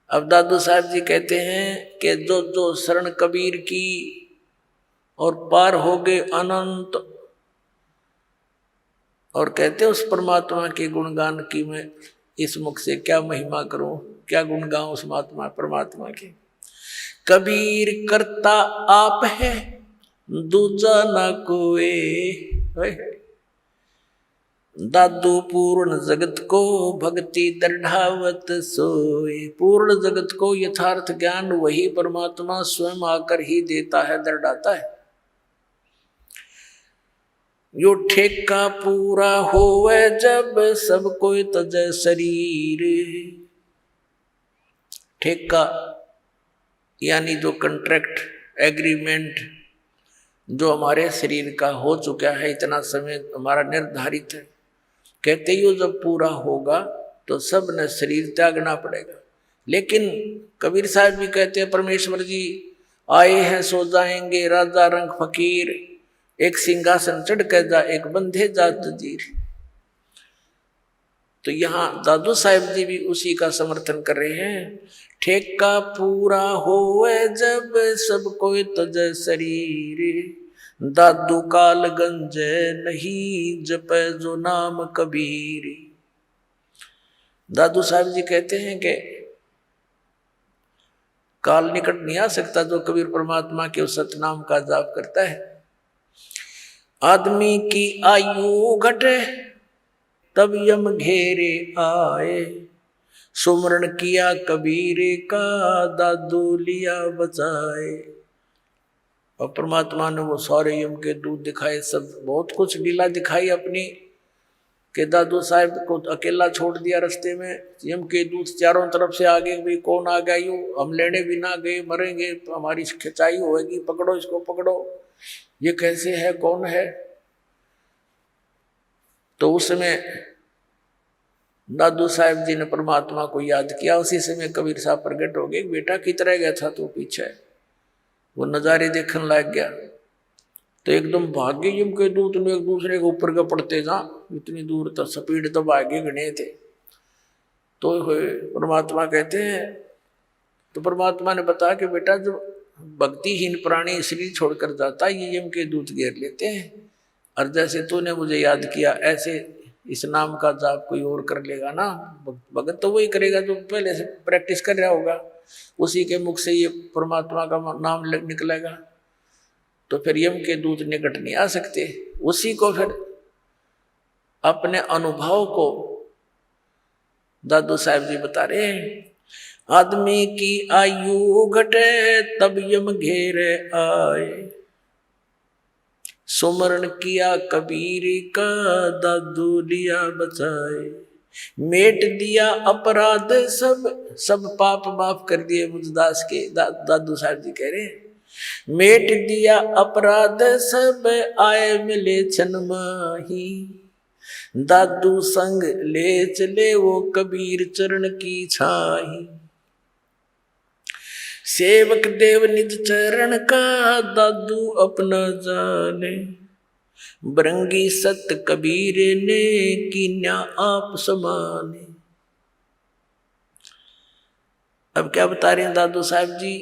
अब दादू साहब जी कहते हैं कि जो जो शरण कबीर की और पार हो गए अनंत, और कहते हैं उस परमात्मा के गुणगान की मैं इस मुख से क्या महिमा करूं, क्या गुण गाऊं उस महात्मा परमात्मा के। कबीर करता आप है दूजा ना कोई, दादू पूर्ण जगत को भक्ति दृढ़ावत सोए। पूर्ण जगत को यथार्थ ज्ञान वही परमात्मा स्वयं आकर ही देता है, दृढ़ाता है। यो ठेका पूरा होवे जब सब कोई तजय शरीर। ठेका यानी जो कंट्रैक्ट एग्रीमेंट जो हमारे शरीर का हो चुका है, इतना समय हमारा निर्धारित है, कहते ही जब पूरा होगा तो सब ने शरीर त्यागना पड़ेगा। लेकिन कबीर साहब भी कहते हैं परमेश्वर जी आए हैं सो जाएंगे, राजा रंग फकीर, एक सिंहासन चढ़ कर जा एक बंधे जा तजीर। तो यहाँ दादू साहब जी भी उसी का समर्थन कर रहे हैं। ठेका पूरा होवे जब सब कोई तजय शरीर, दादू काल गंजे नहीं जपे जो नाम कबीर। दादू साहब जी कहते हैं कि काल निकट नहीं आ सकता जो कबीर परमात्मा के उस सतनाम का जाप करता है। आदमी की आयु घटे तब यम घेरे आए, सुमरण किया कबीर का दादू लिया बचाए। और परमात्मा ने वो सारे यम के दूत दिखाए, सब बहुत कुछ लीला दिखाई अपनी, कि दादू साहब को अकेला छोड़ दिया रास्ते में, यम के दूत चारों तरफ से आगे भी कौन आ गया, यूं हम लेने भी ना गए, मरेंगे हमारी खिंचाई होगी, पकड़ो इसको पकड़ो, ये कैसे है कौन है। तो उस समय दादू साहब जी ने परमात्मा को याद किया। उसी समय कबीर साहब प्रकट हो गए, बेटा कितना गया था तू पीछे, वो नज़ारे देखने लग गया। तो एकदम भाग्य यम के दूत ने एक दूसरे के ऊपर का पड़ते जा, इतनी दूर तक स्पीड तो भाग्य गणे थे। तो परमात्मा कहते हैं, तो परमात्मा ने बताया कि बेटा जो भक्तिहीन प्राणी शरीर छोड़कर जाता है ये यम के दूत घेर लेते हैं, और जैसे तूने मुझे याद किया ऐसे इस नाम का जाप कोई और कर लेगा ना, भगत तो वही करेगा जो पहले से प्रैक्टिस कर रहा होगा, उसी के मुख से ये परमात्मा का नाम निकलेगा, तो फिर यम के दूत निकट नहीं आ सकते। उसी को फिर अपने अनुभव को दादू साहब जी बता रहे हैं, आदमी की आयु घटे तब यम घेरे आए, सुमरण किया कबीर का दादू लिया बचाए, मेट दिया अपराध सब पाप माफ कर दिए मुझदास के। दादू साहब जी कह रहे हैं, मेट दिया अपराध सब आए मिले छन माही, दादू संग ले चले वो कबीर चरण की छाही, सेवक देव निज चरण का दादू अपना जाने, बरंगी सत कबीर ने कीन्या आप समाने। अब क्या बता रहे हैं दादू साहब जी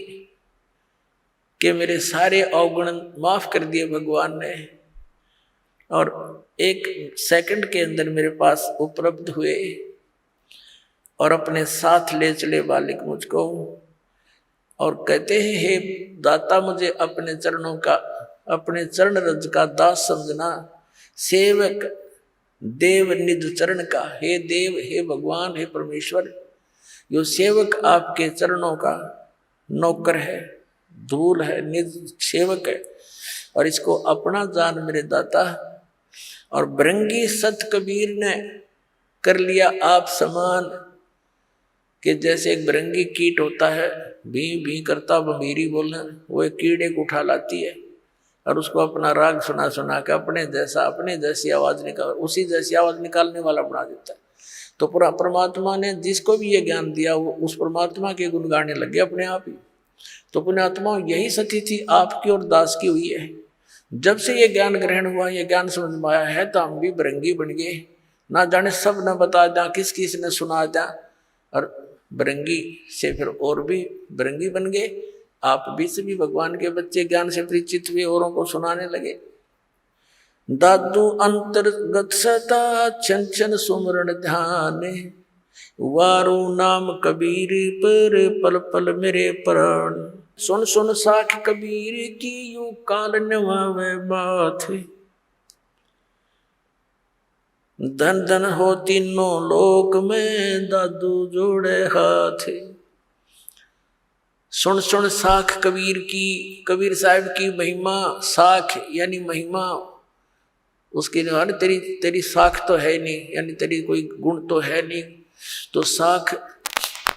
कि मेरे सारे अवगुण माफ कर दिए भगवान ने, और एक सेकंड के अंदर मेरे पास उपलब्ध हुए और अपने साथ ले चले बालिक मुझको, और कहते हैं हे दाता मुझे अपने चरणों का, अपने चरण रज का दास समझना, सेवक देव निज चरण का, हे देव हे भगवान हे परमेश्वर, यो सेवक आपके चरणों का नौकर है, धूल है, निज सेवक है, और इसको अपना जान मेरे दाता। और बरंगी सत कबीर ने कर लिया आप समान, कि जैसे एक बरंगी कीट होता है, भी भी करता बमीरी बोलना, वो एक कीड़े को उठा लाती है और उसको अपना राग सुना सुना के अपने जैसी आवाज निकाल, उसी जैसी आवाज निकालने वाला बना देता है। तो पूरा परमात्मा ने जिसको भी ये ज्ञान दिया वो उस परमात्मा के गुण गाने लगे अपने आप ही। तो पुण्यात्मा यही सती थी आपकी और दास की हुई है। जब से ये ज्ञान ग्रहण हुआ, ये ज्ञान समझ में आया है, तो हम भी बरंगी बन गए, ना जाने सब न बता दें, किस किस ने सुना दें, और बरंगी से फिर और भी बरंगी बन गए। आप भी सभी भगवान के बच्चे ज्ञान से परिचित हुए, औरों को सुनाने लगे। दादू अंतर्गत सता छन छन सुमरण ध्यान, वारू नाम कबीर पर पल पल मेरे प्राण, सुन सुन साख कबीर की यू काल नवावे बात, धन धन हो तीनों लोक में दादू जोड़े हाथ। सुन सुन साख कबीर की, कबीर साहब की महिमा, साख यानी महिमा, उसकी तेरी तेरी साख तो है नहीं, यानी तेरी कोई गुण तो है नहीं, तो साख।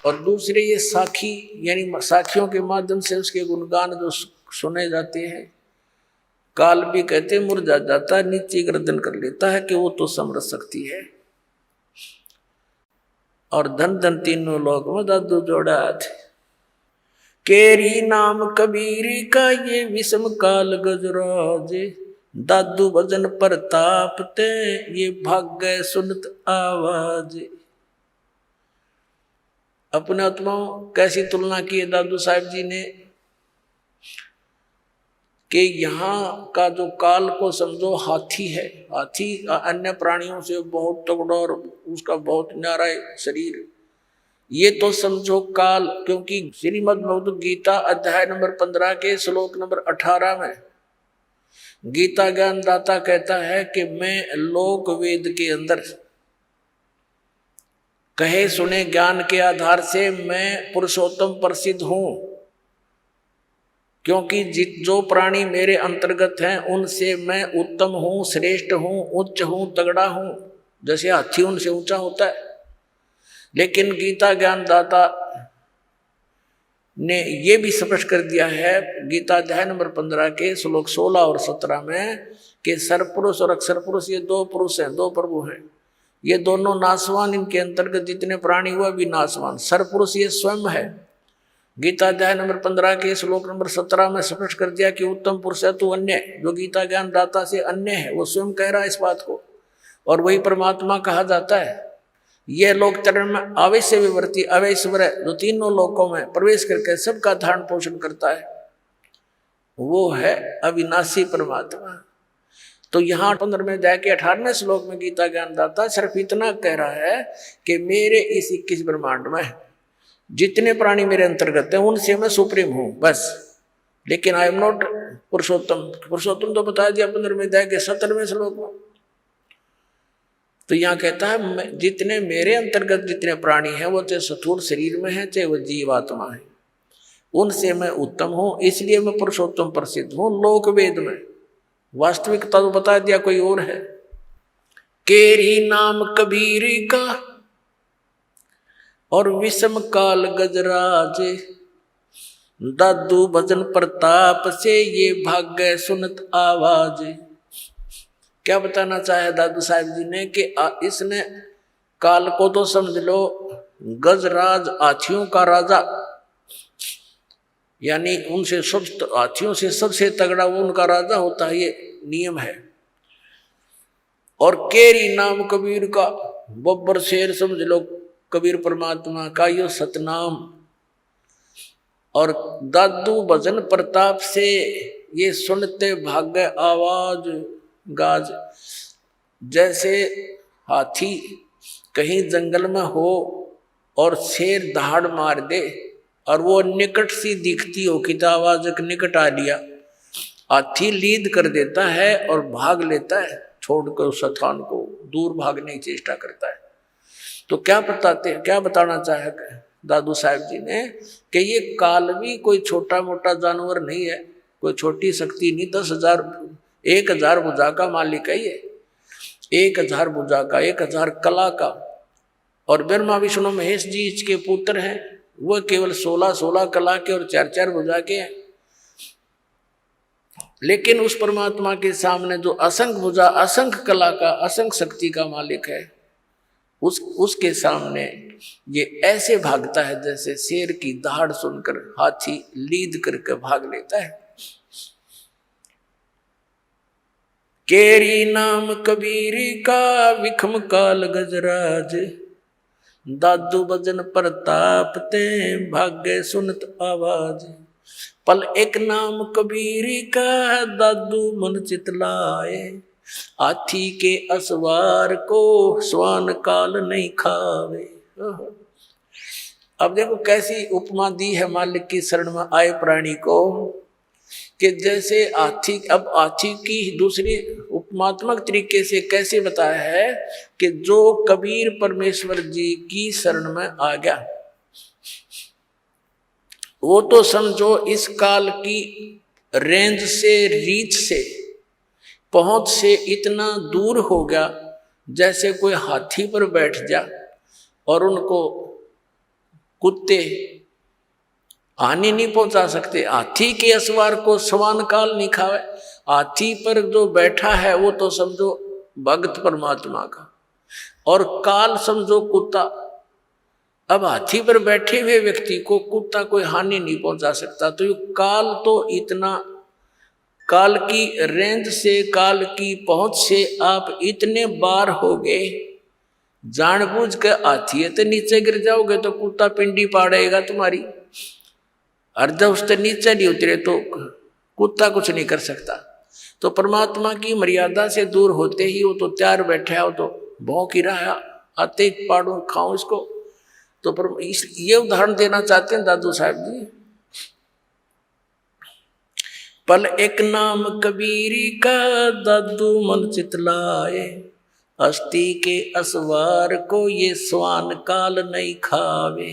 और दूसरे ये साखी, यानी साखियों के माध्यम से उसके गुणगान जो सुने जाते हैं। काल भी कहते मुरझा जाता है, नीचे गर्दन कर लेता है कि वो तो समरस शक्ति है। और धन धन तीनों लोक में दादू जोड़ा थे, केरी नाम कबीर का ये विषम काल गजराज, दादू भजन प्रताप ते ये भाग्य सुनत आवाज। अपने आत्माओं कैसी तुलना की है दादू साहब जी ने, कि यहाँ का जो काल को समझो हाथी है, हाथी अन्य प्राणियों से बहुत तगड़ा और उसका बहुत न्यारा शरीर, ये तो समझो काल। क्योंकि श्रीमद् भगवद गीता अध्याय नंबर 15 के श्लोक नंबर 18 में गीता ज्ञान दाता कहता है कि मैं लोक वेद के अंदर कहे सुने ज्ञान के आधार से मैं पुरुषोत्तम प्रसिद्ध हूं, क्योंकि जो प्राणी मेरे अंतर्गत हैं उनसे मैं उत्तम हूं, श्रेष्ठ हूं, उच्च हूं, तगड़ा हूं। जैसे हाथी उनसे ऊंचा होता है, लेकिन गीता ज्ञान दाता ने ये भी स्पष्ट कर दिया है गीता अध्याय नंबर 15 के श्लोक 16 और 17 में कि सरपुरुष और अक्षर पुरुष ये दो पुरुष हैं, दो प्रभु हैं, ये दोनों नासवान, इनके अंतर्गत जितने प्राणी हुआ भी नासवान। सरपुरुष ये स्वयं है गीता अध्याय नंबर 15 के श्लोक नंबर 17 में स्पष्ट कर दिया कि उत्तम पुरुष है तू अन्य, जो गीता ज्ञान दाता से अन्य है, वो स्वयं कह रहा है इस बात को, और वही परमात्मा कहा जाता है। यह लोक चरण में अवश्य विवर्ती अवैश्वर, जो तीनों लोकों में प्रवेश करके सबका धारण पोषण करता है, वो है अविनाशी परमात्मा। तो यहाँ 15 में जाके 18वें श्लोक में गीता ज्ञान दाता सिर्फ इतना कह रहा है कि मेरे इस 21 ब्रह्मांड में जितने प्राणी मेरे अंतर्गत हैं उनसे मैं सुप्रीम हूं बस, लेकिन आई एम नॉट पुरुषोत्तम। पुरुषोत्तम तो बता दिया 15 में जाके 17वें श्लोक में। तो यहाँ कहता है जितने मेरे अंतर्गत जितने प्राणी हैं वो चाहे स्थूल शरीर में है चाहे वो जीवात्मा है, उनसे मैं उत्तम हूं, इसलिए मैं पुरुषोत्तम प्रसिद्ध हूं लोक वेद में। वास्तविकता तो बता दिया कोई और है। केरी नाम कबीर का और विषम काल गजराज, दादू भजन प्रताप से ये भाग्य सुनत आवाज। क्या बताना चाहे दादू साहब जी ने कि इसने काल को तो समझ लो गजराज हाथियों का राजा, यानी उनसे सब हाथियों से सबसे तगड़ा वो उनका राजा होता है, ये नियम है। और केरी नाम कबीर का, बब्बर शेर समझ लो कबीर परमात्मा का यो सतनाम। और दादू भजन प्रताप से ये सुनते भाग्य आवाज गाज। जैसे हाथी कहीं जंगल में हो और शेर दहाड़ मार दे और वो निकट सी दिखती हो कि आवाज निकट आ लिया, हाथी लीद कर देता है और भाग लेता है, छोड़कर उस स्थान को दूर भागने की चेष्टा करता है। तो क्या बताना चाहे दादू साहब जी ने कि ये काल भी कोई छोटा मोटा जानवर नहीं है, कोई छोटी शक्ति नहीं। 10,000 भुजा का मालिक है ये, 1000 भुजा का, 1000 कला का। और ब्रह्मा विष्णु महेश जी इसके पुत्र हैं, वो केवल 16 कला के और 4 भुजा के हैं। लेकिन उस परमात्मा के सामने जो असंख्य भुजा असंख्य कला का असंख्य शक्ति का मालिक है, उसके सामने ये ऐसे भागता है जैसे शेर की दहाड़ सुनकर हाथी लीद करके भाग लेता है। केरी नाम कबीर का विखम काल गजराज, दादू भजन प्रताप ते भाग्य सुनत आवाज। पल एक नाम कबीर का दादू मन चितलाए, हाथी के असवार को स्वान काल नहीं खावे। अब देखो कैसी उपमा दी है मालिक की शरण में आए प्राणी को, कि जैसे हाथी। अब हाथी की दूसरी उपमात्मक तरीके से कैसे बताया है कि जो कबीर परमेश्वर जी की शरण में आ गया, वो तो समझो इस काल की रेंज से, रीच से, पहुंच से इतना दूर हो गया जैसे कोई हाथी पर बैठ जा और उनको कुत्ते हानि नहीं पहुंचा सकते। हाथी के असवार को समान काल नहीं खावे। हाथी पर जो बैठा है वो तो समझो भगत परमात्मा का, और काल समझो कुत्ता। अब हाथी पर बैठे हुए व्यक्ति को कुत्ता कोई हानि नहीं पहुंचा सकता। तो ये काल तो इतना, काल की रेंज से, काल की पहुंच से आप इतने बार हो गए, जानबूझ के हाथी तो नीचे गिर जाओगे तो कुत्ता पिंडी पाड़ेगा तुम्हारी, और जब उससे नीचे नहीं उतरे तो कुत्ता कुछ नहीं कर सकता। तो परमात्मा की मर्यादा से दूर होते ही वो तो तैयार बैठा है, वो तो भौंक ही रहा है, आते ही पाड़ो खाओ इसको। तो ये उदाहरण देना चाहते हैं दादू साहब जी। पल एक नाम कबीरी का दादू मन चितलाए, हस्ती के असवार को ये स्वान काल नहीं खावे।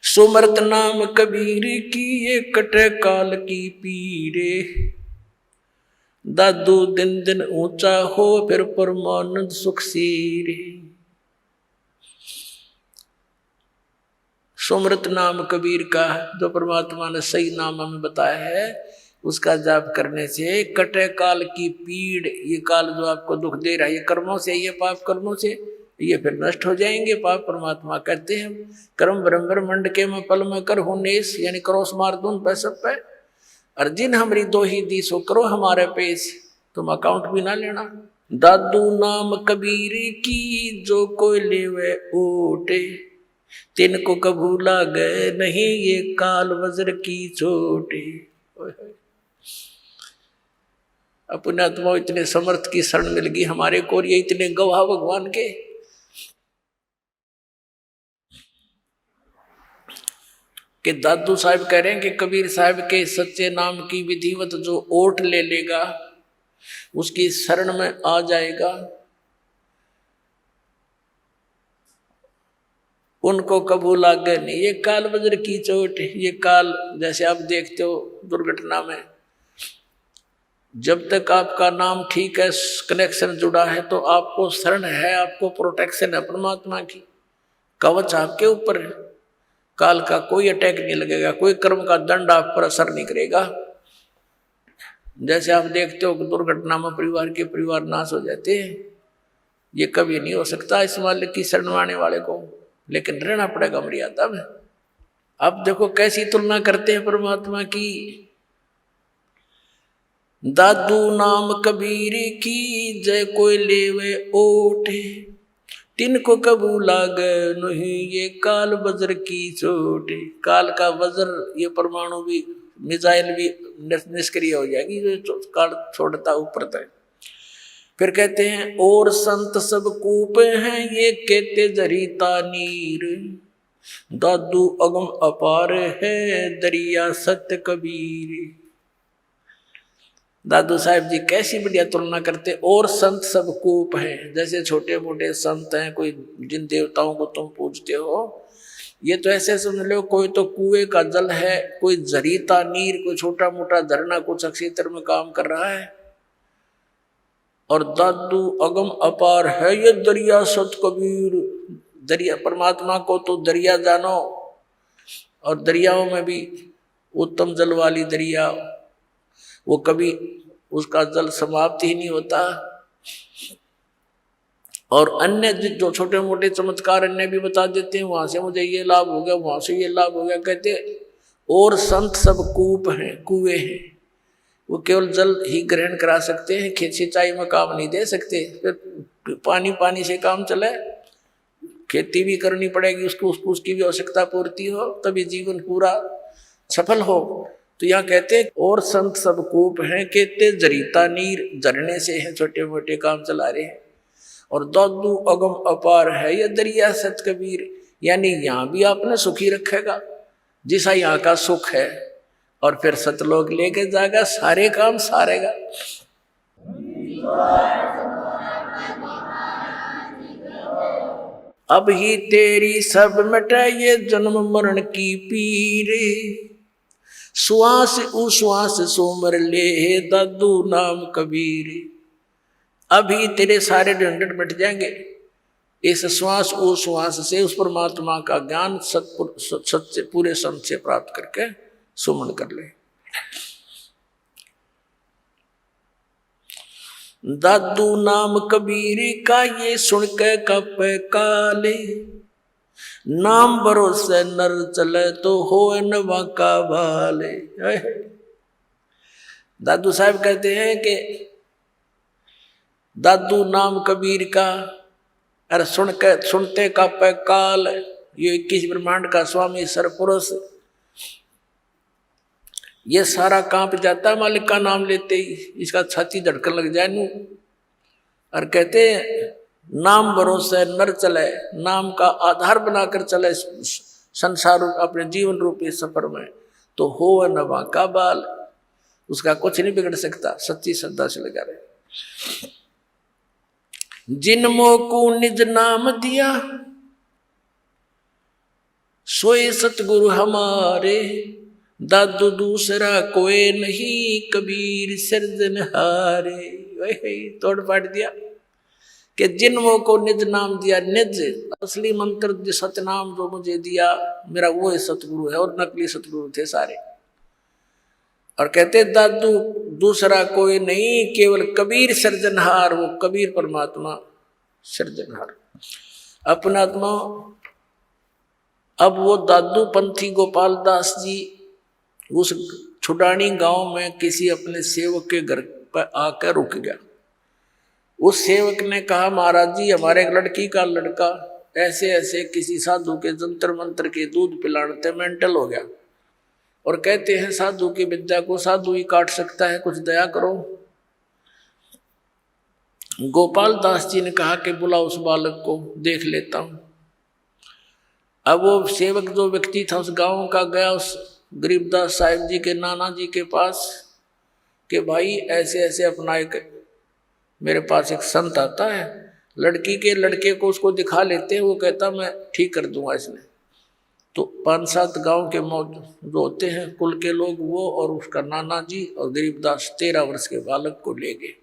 सुमरत नाम कबीर की ये कटे काल की पीरे, दादू दिन दिन ऊंचा हो फिर परमानंद सुख सीरे। सुमरत नाम कबीर का, जो परमात्मा ने सही नाम हमें बताया है, उसका जाप करने से कटे काल की पीड़, ये काल जो आपको दुख दे रहा है, ये कर्मों से, ये पाप कर्मों से ये फिर नष्ट हो जाएंगे। पाप परमात्मा कहते हैं कर्म ब्रह्मंड के मैं पल में कर हूं नेस, यानी क्रॉस मार दूं पे सब पे। अर्जिन हमरी दो ही दी सो करो हमारे पेश, तुम अकाउंट भी ना लेना। दादू नाम कबीर की जो कोई लेवे ओटे, तिनको कभू लागे नहीं ये काल वज्र की चोटे। अपने आत्मा इतने समर्थ की शरण मिल गई हमारे को, ये इतने गवाह भगवान के। कि दादू साहब कह रहे हैं कि कबीर साहब के सच्चे नाम की विधिवत जो ओट ले लेगा, उसकी शरण में आ जाएगा, उनको कबूल आगे नहीं ये काल वज्र की चोट। ये काल जैसे आप देखते हो दुर्घटना में, जब तक आपका नाम ठीक है, कनेक्शन जुड़ा है, तो आपको शरण है, आपको प्रोटेक्शन है परमात्मा की, कवच आपके ऊपर है। काल का कोई अटैक नहीं लगेगा, कोई कर्म का दंड आप पर असर नहीं करेगा। जैसे आप देखते हो दुर्घटना में परिवार नाश हो जाते हैं, ये कभी नहीं हो सकता इस मालिक की शरण आने वाले को, लेकिन रहना पड़ेगा मर्यादा में। अब देखो कैसी तुलना करते हैं परमात्मा की। दादू नाम कबीर की जय कोई लेवे ओठे, तिनको कबू लागे नहीं ये काल वज्र की चोट। काल का वज्र, ये परमाणु भी, मिसाइल भी निष्क्रिय हो जाएगी जो काल छोड़ता ऊपर तक। फिर कहते हैं और संत सब कूप हैं ये कहते जरीता नीर, दादू अगम अपार है दरिया सत्य कबीर। दादू साहब जी कैसी बढ़िया तुलना करते। और संत सब कूप हैं, जैसे छोटे मोटे संत हैं, कोई जिन देवताओं को तुम पूजते हो, ये तो ऐसे समझ लो कोई तो कुएं का जल है, कोई जरीता नीर, कोई छोटा मोटा झरना कुछ क्षेत्र में काम कर रहा है। और दादू अगम अपार है ये दरिया सत कबीर। दरिया परमात्मा को तो दरिया जानो, और दरियाओं में भी उत्तम जल वाली दरिया, वो कभी उसका जल समाप्त ही नहीं होता। और अन्य जो छोटे मोटे चमत्कार अन्य भी बता देते हैं, वहां से मुझे ये लाभ हो गया, वहां से ये लाभ हो गया, कहते। और संत सब कूप हैं, कुएं हैं, वो केवल जल ही ग्रहण करा सकते हैं, खेत सिंचाई में काम नहीं दे सकते। फिर पानी से काम चले, खेती भी करनी पड़ेगी, उसकी भी आवश्यकता पूर्ति हो, तभी जीवन पूरा सफल हो। तो यहाँ कहते हैं और संत सब कूप हैं कहते जरीता नीर, झरने से हैं छोटे मोटे काम चला रहे हैं। और दादू अगम अपार है ये दरिया सत कबीर, यानी यहाँ भी आपने सुखी रखेगा जैसा यहाँ का सुख है, और फिर सतलोक लेके जाएगा, सारे काम सारेगा। अब ही तेरी सब मिटे ये जन्म मरण की पीर, श्वास उश्वास सोमर ले दादू नाम कबीर। अभी तेरे सारे झंझट मिट जाएंगे, इस श्वास उश्वास से उस परमात्मा का ज्ञान सच्चे पूरे संत से प्राप्त करके सुमन कर ले। दादू नाम कबीर का ये सुन के कप काले, नाम भरोसे नर चले तो हो नवा का भाले। दादू साहब कहते हैं कि दादू नाम कबीर का, अरे सुनते का पे काल, ये 21 ब्रह्मांड का स्वामी सरपुरुष, ये सारा कांप जाता है मालिक का नाम लेते ही, इसका छाती धड़कन लग जाए नू। और कहते नाम भरोसे नर चले, नाम का आधार बनाकर चले संसार अपने जीवन रूपी सफर में, तो हो नवा का बाल, उसका कुछ नहीं बिगड़ सकता, सच्ची श्रद्धा से लगा रहे। जिनमो को निज नाम दिया सोए सतगुरु हमारे, दादू दूसरा कोई नहीं कबीर सिरजनहारे। वही तोड़ पाट दिया कि जिनमो को निज नाम दिया, निज असली मंत्र सतनाम जो मुझे दिया, मेरा वो है सतगुरु है, और नकली सतगुरु थे सारे। और कहते दादू दूसरा कोई नहीं केवल कबीर सृजनहार, वो कबीर परमात्मा सृजनहार। अपना आत्मा। अब वो दादू पंथी गोपाल दास जी उस छुडानी गांव में किसी अपने सेवक के घर पर आकर रुक गया। उस सेवक ने कहा, महाराज जी हमारे एक लड़की का लड़का ऐसे ऐसे किसी साधु के जंतर मंत्र के दूध पिलाने मेंटल हो गया, और कहते हैं साधु की विद्या को साधु ही काट सकता है, कुछ दया करो। गोपाल दास जी ने कहा कि बुला उस बालक को, देख लेता हूं। अब वो सेवक जो व्यक्ति था उस गांव का गया उस गरीबदास साहिब जी के नाना जी के पास कि भाई ऐसे ऐसे अपना एक मेरे पास एक संत आता है, लड़की के लड़के को उसको दिखा लेते हैं, वो कहता मैं ठीक कर दूंगा इसने। तो 5-7 गांव के जो होते हैं कुल के लोग, वो और उसका नाना जी और गरीबदास 13 वर्ष के बालक को ले गए।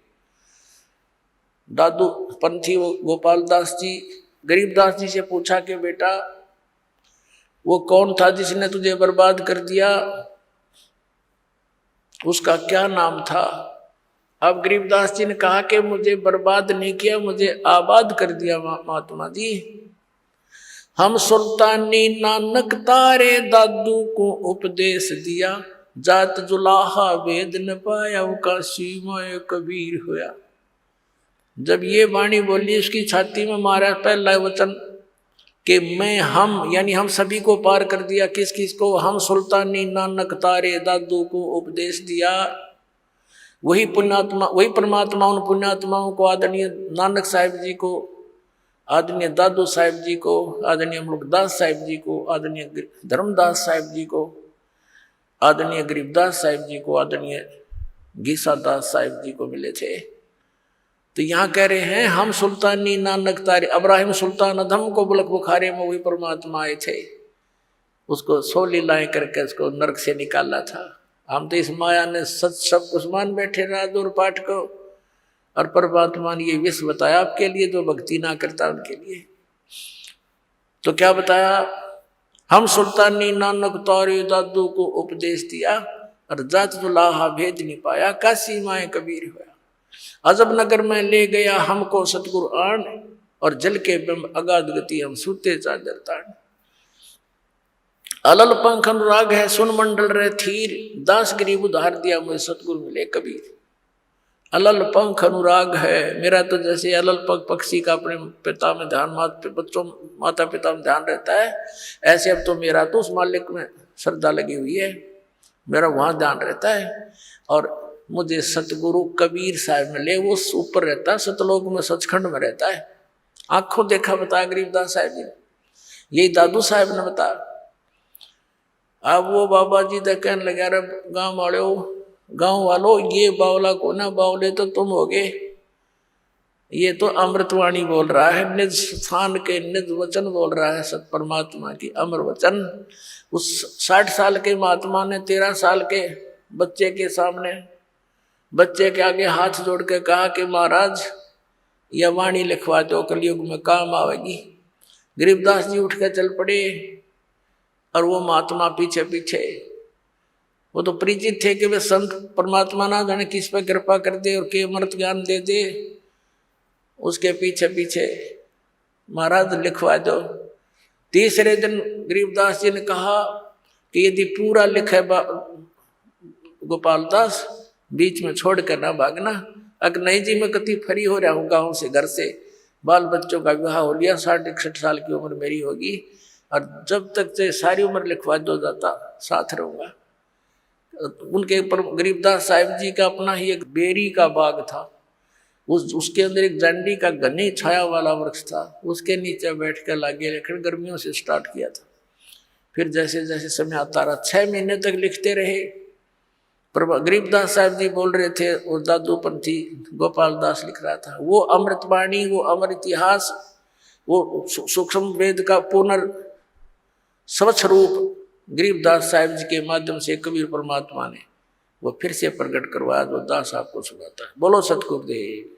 दादू पंथी गोपाल दास जी गरीबदास जी से पूछा कि बेटा वो कौन था जिसने तुझे बर्बाद कर दिया, उसका क्या नाम था। अब गरीबदास जी ने कहा कि मुझे बर्बाद नहीं किया, मुझे आबाद कर दिया महात्मा जी। हम सुल्तानी नानक तारे दादू को उपदेश दिया, जात जुलाहा वेद न पाया उका सीमा कबीर होया। जब ये वाणी बोली उसकी छाती में मारा पहला वचन कि मैं हम यानी हम सभी को पार कर दिया। किस किस को? हम सुल्तानी नानक तारे दादू को उपदेश दिया। वही पुण्यात्मा वही परमात्मा उन पुण्यात्माओं को, आदरणीय नानक साहिब जी को, आदरणीय दादू साहिब जी को, आदरणीय मुल्कदास साहिब जी को, आदरणीय धर्मदास साहिब जी को, आदरणीय गरीबदास साहिब जी को, आदरणीय गीसादास साहिब जी को मिले थे। तो यहाँ कह रहे हैं हम सुल्तानी नानक तारे, अब्राहिम सुल्तान अधम को बुलक बुखारे में वही परमात्मा आए थे, उसको 100 लीलाएं करके उसको नरक से निकाला था। हम तो इस माया ने सच सब कुछ मान बैठे राज और पाठ को, और परमात्मा ने ये विश्व बताया आपके लिए, जो भक्ति ना करता उनके लिए। तो क्या बताया? हम सुल्तानी नानक तारे दादू को उपदेश दिया, और जात जुलाहा भेद नहीं पाया, काशी माए कबीर हुआ। अजब नगर में ले गया हमको सतगुरु आन, और जल के बिंब अगाध गति हम सूते चादर तान। अलल पंख अनुराग है सुन मंडल रहे थीर, दास गरीब उधार दिया मुझे सतगुरु मिले कबीर। अलल पंख अनुराग है मेरा, तो जैसे अलल पंख पक्षी का अपने पिता में ध्यान, माता पिता में ध्यान रहता है, ऐसे अब तो मेरा तो उस मालिक में श्रद्धा लगी हुई है, मेरा वहां ध्यान रहता है। और मुझे सतगुरु कबीर साहब मिले, वो ऊपर रहता है सतलोक में, सचखंड में रहता है। आंखों देखा बताया गरीबदास साहब जी, यही दादू साहब ने बताया। अब वो बाबा जी तो कहने लगे, अरे गांव वालों ये बावला को ना, बावले तो तुम होगे, ये तो अमृतवाणी बोल रहा है, निज स्थान के निज वचन बोल रहा है, सत परमात्मा की अमर वचन। उस 60 साल के महात्मा ने 13 साल के बच्चे के सामने, बच्चे के आगे हाथ जोड़ के कहा कि महाराज यह वाणी लिखवा दो, कलयुग में काम आवेगी। गरीबदास जी उठ कर चल पड़े, और वो महात्मा पीछे पीछे। वो तो परिचित थे कि वे संत परमात्मा ना जाने किस पे कृपा कर दे और के अमृत ज्ञान दे दे, उसके पीछे पीछे महाराज लिखवा दो। तीसरे दिन गरीबदास जी ने कहा कि यदि पूरा लिखे गोपाल दास, बीच में छोड़ कर ना भागना। अगर नहीं जी मैं कति फ्री हो रहा हूँ गाँव से, घर से, बाल बच्चों का विवाह हो लिया, 60-61 साल की उम्र मेरी होगी, और जब तक से सारी उम्र लिखवा दो जाता साथ रहूँगा। उनके ऊपर गरीबदास साहिब जी का अपना ही एक बेरी का बाग था, उसके अंदर एक जांडी का घनी छाया वाला वृक्ष था, उसके नीचे बैठ कर लागे लेखन गर्मियों से स्टार्ट किया था। फिर जैसे जैसे समय आता रहा, 6 महीने तक लिखते रहे। गरीबदास साहब जी बोल रहे थे और दादू पंथी गोपाल दास लिख रहा था। वो अमृतवाणी, वो अमर इतिहास, वो सूक्ष्म वेद का स्वच्छ रूप गरीबदास साहिब जी के माध्यम से कबीर परमात्मा ने वो फिर से प्रकट करवाया, जो दास आपको सुनाता है। बोलो सतगुरुदेव।